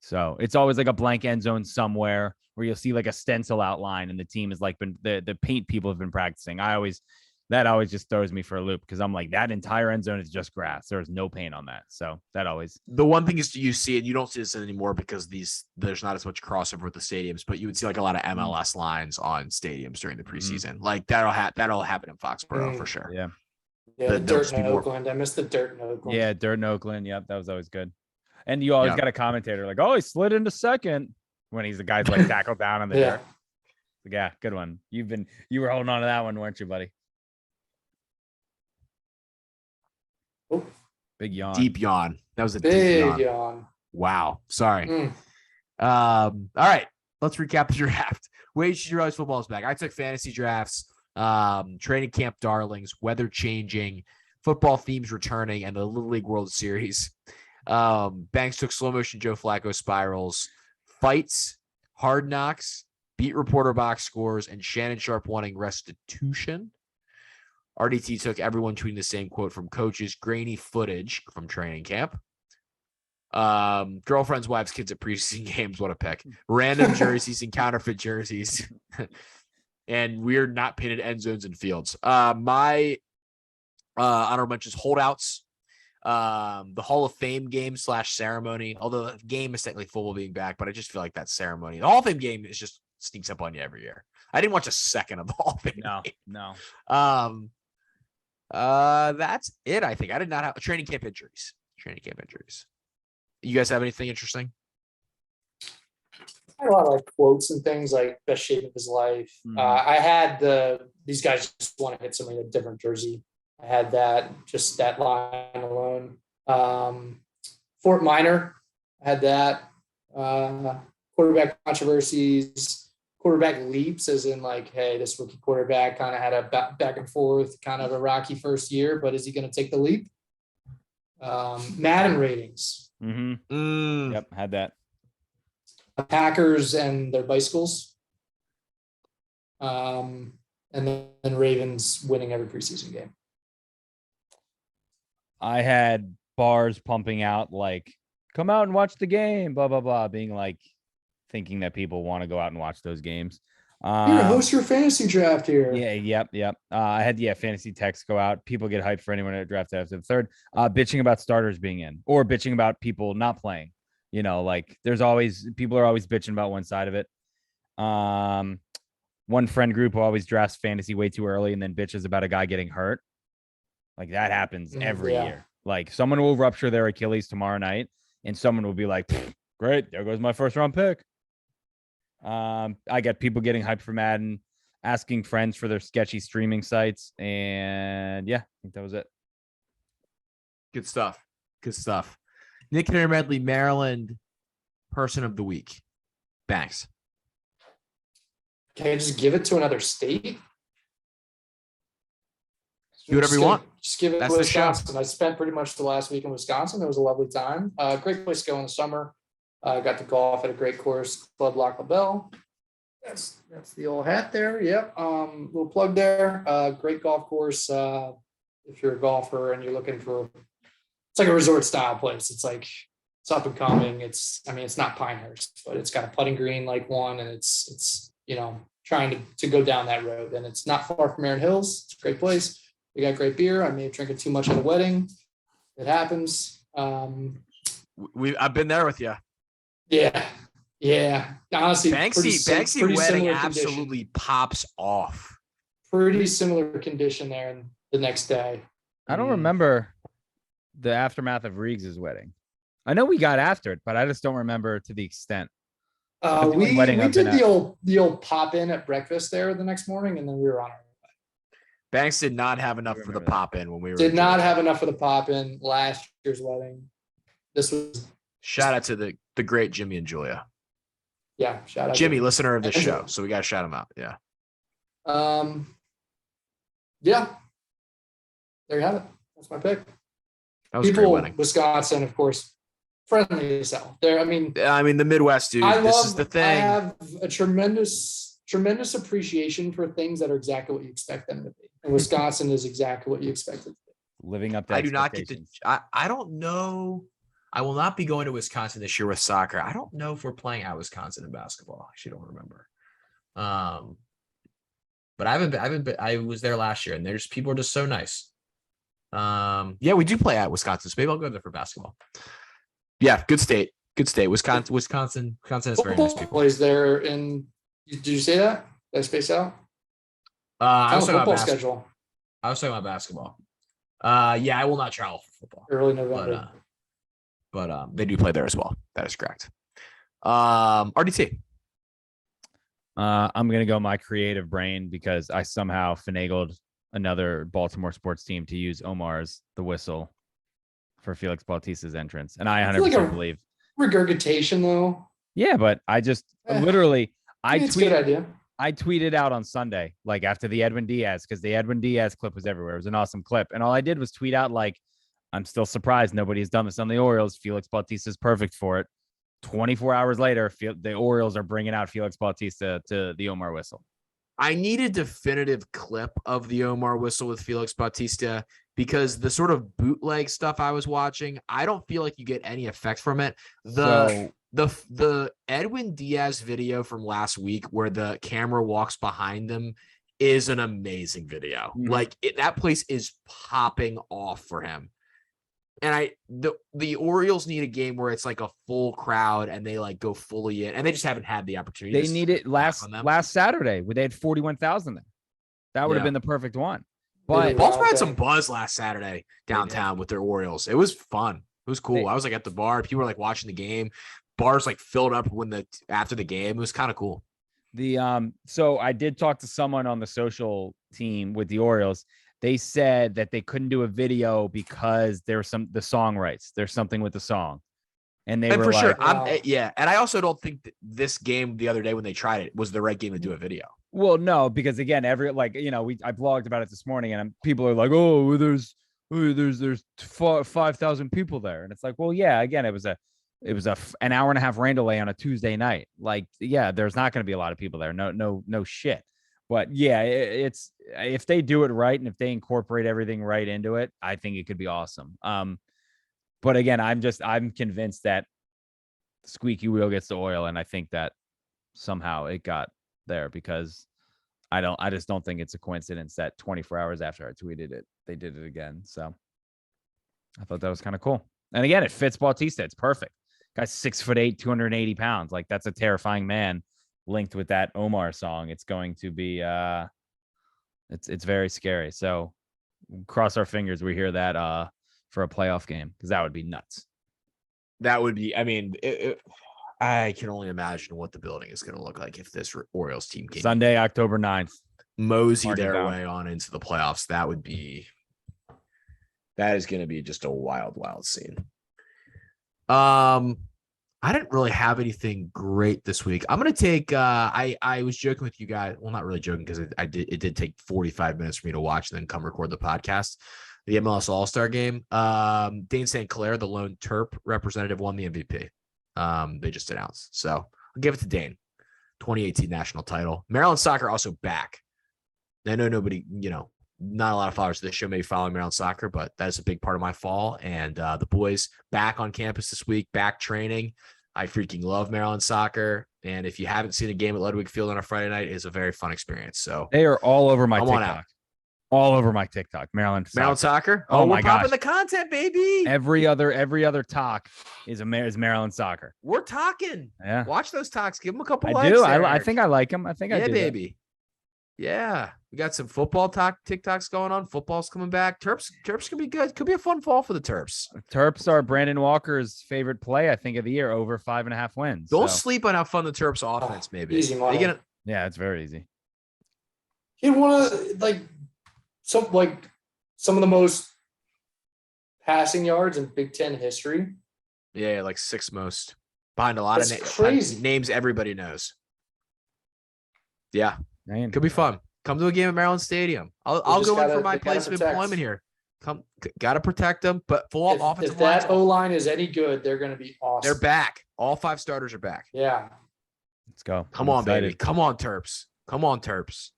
So it's always a blank end zone somewhere where you'll see a stencil outline and the team is been the paint people have been practicing. That always just throws me for a loop because I'm that entire end zone is just grass. There's no paint on that. So that always. The one thing is you see it, you don't see this anymore because there's not as much crossover with the stadiums, but you would see a lot of MLS lines on stadiums during the preseason. That'll happen in Foxborough for sure. Yeah. Yeah, the dirt in Oakland. I missed the dirt in Oakland. Yeah, dirt in Oakland. Yep, that was always good. And you always got a commentator oh, he slid into second when he's the guy's tackled down on the dirt. Yeah, good one. You were holding on to that one, weren't you, buddy? Oh. Big yawn. Deep yawn. That was a big deep yawn. Wow. Sorry. All right. Let's recap the draft. Wage to Rise football is back. I took fantasy drafts, training camp darlings, weather changing, football themes returning, and the Little League World Series. Banks took slow motion Joe Flacco spirals, fights, hard knocks, beat reporter box scores, and Shannon Sharp wanting restitution. RDT took everyone tweeting the same quote from coaches, grainy footage from training camp. Girlfriends, wives, kids at preseason games. What a pick. Random jerseys and counterfeit jerseys. And weird not painted end zones and fields. My honorable mentions holdouts. The Hall of Fame game / ceremony, although the game is technically football being back, but I just feel like that ceremony. The Hall of Fame game is just sneaks up on you every year. I didn't watch a second of the Hall of Fame game. No. That's it. I think I did not have training camp injuries. You guys have anything interesting? I had a lot of quotes and things best shape of his life. I had these guys just want to hit somebody in a different jersey. I had that line alone. Fort Minor, I had that. Quarterback controversies, quarterback leaps, as in hey, this rookie quarterback kind of had a back and forth, kind of a rocky first year, but is he going to take the leap? Madden ratings. Yep, had that. Packers and their bicycles. And then Ravens winning every preseason game. I had bars pumping out come out and watch the game, blah, blah, blah, being thinking that people want to go out and watch those games. Here, host your fantasy draft here. Yeah, yep. I had fantasy texts go out. People get hyped for anyone at draft after the third. Bitching about starters being in or bitching about people not playing. There's always people are always bitching about one side of it. One friend group always drafts fantasy way too early and then bitches about a guy getting hurt. That happens every year. Someone will rupture their Achilles tomorrow night and someone will be great, there goes my first round pick. I got people getting hyped for Madden, asking friends for their sketchy streaming sites. And I think that was it. Good stuff. Nick Medley, Maryland person of the week. Banks. Can I just give it to another state? Do whatever you want. Just give it That's to the show. Wisconsin. I spent pretty much the last week in Wisconsin. It was a lovely time. Great place to go in the summer. Got to golf at a great course, Club Lac La Belle. That's the old hat there. Yep. Little plug there. Great golf course. If you're a golfer and you're looking for, it's like a resort style place. It's like, it's up and coming. It's not Pinehurst, but it's got a putting green like one, and it's trying to go down that road. And it's not far from Erin Hills. It's a great place. We got great beer. I may have drinking too much at a wedding. It happens. I've been there with you. Yeah. Honestly, Banksy wedding absolutely pops off. Pretty similar condition there in the next day. I don't remember the aftermath of Riggs's wedding. I know we got after it, but I just don't remember to the extent. We did the old pop in at breakfast there the next morning, and then we were on our way. Banks did not have enough for the pop in when we were. Did not have enough for the pop in last year's wedding. This was shout out to the great Jimmy and Julia. Yeah, shout out Jimmy, listener of this show, so we got to shout him out. Yeah. Yeah. There you have it. That's my pick. That was a great wedding. Wisconsin, of course, friendly as hell. I mean, the Midwest, dude. This is the thing. I have a tremendous appreciation for things that are exactly what you expect them to be. And Wisconsin is exactly what you expect it to be. Living up to I do not get to. I don't know. I will not be going to Wisconsin this year with soccer. I don't know if we're playing at Wisconsin in basketball. I actually don't remember. But I was there last year, and people are just so nice. Yeah, we do play at Wisconsin, so maybe I'll go there for basketball. Yeah, good state. Wisconsin is very nice people. Plays there in. Did you say that? Did I space out? I was talking about schedule. I was talking about basketball. Yeah, I will not travel for football. Early November. But they do play there as well. That is correct. RDT. I'm gonna go my creative brain because I somehow finagled another Baltimore sports team to use Omar's The Whistle for Felix Bautista's entrance, and I 100% believe regurgitation though. Yeah, but I just literally it's a good idea. I tweeted out on Sunday, like after the Edwin Diaz, because the Edwin Diaz clip was everywhere. It was an awesome clip. And all I did was tweet out, like, I'm still surprised nobody's done this on the Orioles. Felix Bautista is perfect for it. 24 hours later, the Orioles are bringing out Felix Bautista to the Omar Whistle. I need a definitive clip of the Omar Whistle with Felix Bautista because the sort of bootleg stuff I was watching, I don't feel like you get any effect from it. The Edwin Diaz video from last week where the camera walks behind them is an amazing video. Mm-hmm. Like that place is popping off for him. And the Orioles need a game where it's like a full crowd and they like go fully in, and they just haven't had the opportunity. They need it last Saturday where they had 41,000 there. That would have been the perfect one. But Baltimore had some buzz last Saturday downtown with their Orioles. It was fun. It was cool. I was like at the bar. People were like watching the game. Bars like filled up after the game. It was kind of cool. So I did talk to someone on the social team with the Orioles. They said that they couldn't do a video because the song rights. There's something with the song. And they were for like, sure. And I also don't think that this game the other day when they tried it was the right game to do a video. Well, no, because again, I blogged about it this morning, and people are like, "Oh, there's 5,000 people there," and it's like, well, yeah, again, it was an hour and a half rain delay on a Tuesday night. Like, yeah, there's not going to be a lot of people there. No shit. But yeah, it's if they do it right and if they incorporate everything right into it, I think it could be awesome. But again, I'm convinced that squeaky wheel gets the oil, and I think that somehow it got there because I just don't think it's a coincidence that 24 hours after I tweeted it, they did it again. So I thought that was kind of cool. And again, it fits Bautista. It's perfect. Guy's 6'8", 280 pounds. Like, that's a terrifying man linked with that Omar song. It's going to be it's very scary. So cross our fingers we hear that for a playoff game, because that would be nuts. That would be, I mean, I can only imagine what the building is going to look like if this Orioles team came Sunday, October 9th. Mosey their way on into the playoffs. That is going to be just a wild, wild scene. I didn't really have anything great this week. I'm gonna take. I was joking with you guys. Well, not really joking because it did take 45 minutes for me to watch and then come record the podcast. The MLS All-Star game. Dane St. Clair, the lone Terp representative, won the MVP. They just announced. So I'll give it to Dane. 2018 national title. Maryland soccer also back. I know nobody, not a lot of followers of this show may be following Maryland soccer, but that is a big part of my fall. And the boys back on campus this week, back training. I freaking love Maryland soccer. And if you haven't seen a game at Ludwig Field on a Friday night, it's a very fun experience. So they are all over my Come on TikTok. All over my TikTok. Maryland soccer. Oh my we're gosh. popping the content, baby. Every other talk is Maryland soccer. We're talking. Yeah. Watch those talks. Give them a couple I likes. do. There, I think I like them. I think I do. Yeah, baby. Yeah. We got some football TikToks going on. Football's coming back. Terps can be good. Could be a fun fall for the Terps. Terps are Brandon Walker's favorite play, I think, of the year, over 5.5 wins. Don't sleep on how fun the Terps offense may be. Easy money. Yeah, it's very easy. He had one of some of the most passing yards in Big Ten history. Yeah, like 6th most. Behind a lot That's of crazy. Names everybody knows. Yeah. Man. Could be fun. Come to a game at Maryland Stadium. I'll go in for my place of employment here. Got to protect them, but full offensive line. If that O-line is any good, they're going to be awesome. They're back. All 5 starters are back. Yeah. Let's go. Come on, baby. Come on, Terps. Come on, Terps.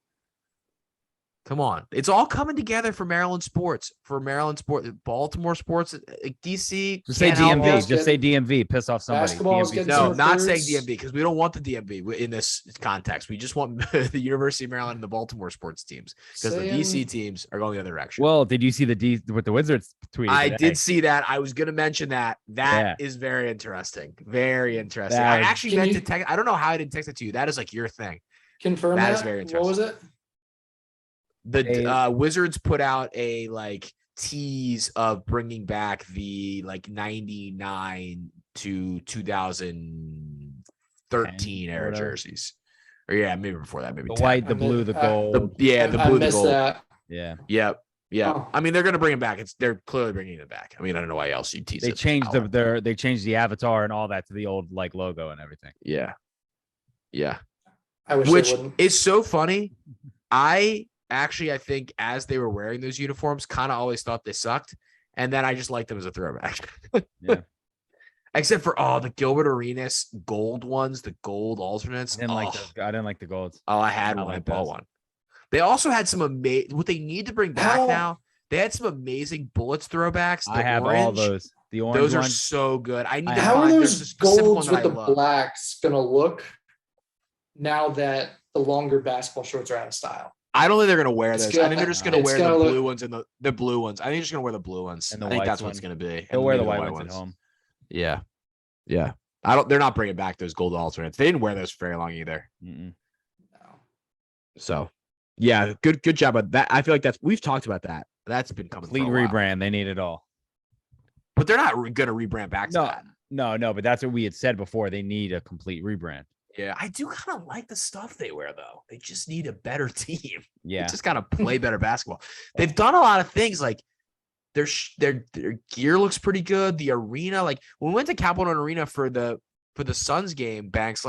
Come on. It's all coming together for Maryland sports. Baltimore sports, DC. Just say DMV. Just say DMV. Piss off somebody. No, not saying DMV because we don't want the DMV in this context. We just want the University of Maryland and the Baltimore sports teams because the DC teams are going the other direction. Well, did you see what the Wizards tweeted? I did see that. I was going to mention that. That is very interesting. Very interesting. I actually meant to text. I don't know how I didn't text it to you. That is like your thing. Confirm that. That is very interesting. What was it? The Wizards put out a tease of bringing back the 99 to 2013 era jerseys. Or maybe before that, maybe the 10. white, the blue, the gold. The blue, the gold. That. Yeah. Yep. Yeah. Oh. I mean, they're going to bring it back. They're clearly bringing it back. I mean, I don't know why else you tease it. They changed they changed the avatar and all that to the old logo and everything. Yeah. Yeah. I wish Which they wouldn't. is so funny. I think as they were wearing those uniforms, kind of always thought they sucked. And then I just liked them as a throwback. Yeah. Except for the Gilbert Arenas gold ones, the gold alternates. I didn't like those. I didn't like the golds. Oh, I had one. I bought one. They also had some amazing. What they need to bring back now. They had some amazing Bullets throwbacks. I have all those. The orange those are ones. so good. I need to How find. are There's a those specific golds one with that the I love. blacks gonna look now that the longer basketball shorts are out of style? I don't think they're gonna wear It's those. gonna- I think they're just gonna it's wear gonna the look- blue ones and the blue ones. I think they're just gonna wear the blue ones. And the I think white that's what ones. it's gonna be. They'll And wear the maybe white ones at home. Yeah. Yeah. They're not bringing back those gold alternates. They didn't wear those for very long either. Mm-mm. No. So yeah, good job on that. I feel like we've talked about that. That's been coming. Complete rebrand. They need it all. But they're not gonna rebrand back to that. No, but that's what we had said before. They need a complete rebrand. Yeah, I do kind of like the stuff they wear though. They just need a better team. Yeah. They just gotta play better basketball. They've done a lot of things like their gear looks pretty good. The arena, when we went to Capital One Arena for the Suns game, Banks,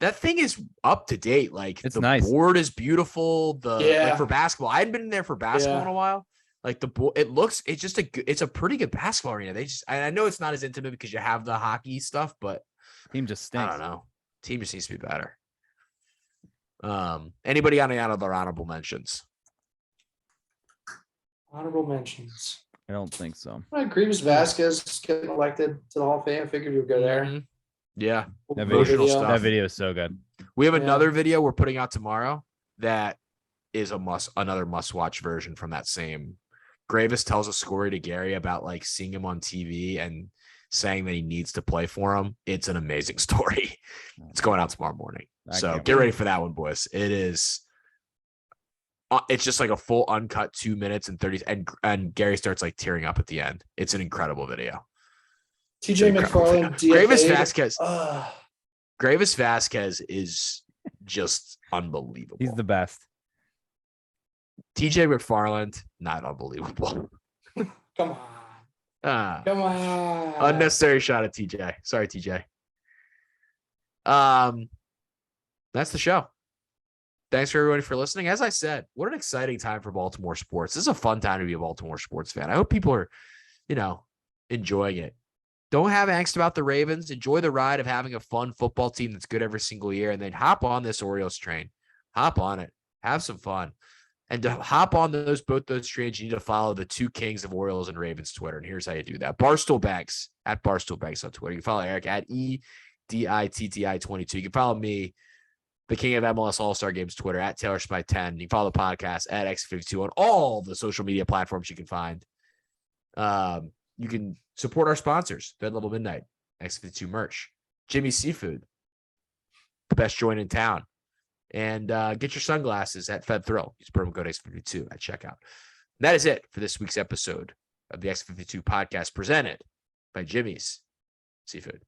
that thing is up to date. It's the nice. board is beautiful. For basketball, I hadn't been in there for basketball in a while. It's a pretty good basketball arena. I know it's not as intimate because you have the hockey stuff, but Team just stinks. I don't know. Team just needs to be better. Anybody on any of their honorable mentions? Honorable mentions. I don't think so. Grievous Vasquez getting elected to the Hall of Fame. I figured you would go there. Mhm. Yeah. That Emotional video, stuff. that video is so good. We have another video we're putting out tomorrow that is another must-watch version from that same. Gravis tells a story to Gary about seeing him on TV and saying that he needs to play for him. It's an amazing story. It's going out tomorrow morning. So get ready for that one, boys. It is. It's just a full uncut 2 minutes and 30, and Gary starts tearing up at the end. It's an incredible video. TJ McFarland, Gravis DFA. Vasquez. Gravis Vasquez is just unbelievable. He's the best. TJ McFarland, not unbelievable. Come on. Come on. Unnecessary shot at TJ. Sorry, TJ. That's the show. Thanks for everybody for listening. As I said, what an exciting time for Baltimore sports. This is a fun time to be a Baltimore sports fan. I hope people are, enjoying it. Don't have angst about the Ravens. Enjoy the ride of having a fun football team that's good every single year, and then hop on this Orioles train. Hop on it. Have some fun. And to hop on both those trains, you need to follow the two kings of Orioles and Ravens Twitter. And here's how you do that. Barstool Banks, at Barstool Banks on Twitter. You can follow Eric at EDITTI22. You can follow me, the king of MLS All-Star Games Twitter, at TaylorSpy10. You can follow the podcast at X52 on all the social media platforms you can find. You can support our sponsors, Bed Level Midnight, X52 merch, Jimmy's Seafood, the best joint in town. And get your sunglasses at Fed Thrill. Use promo code X52 at checkout. That is it for this week's episode of the X52 podcast presented by Jimmy's Seafood.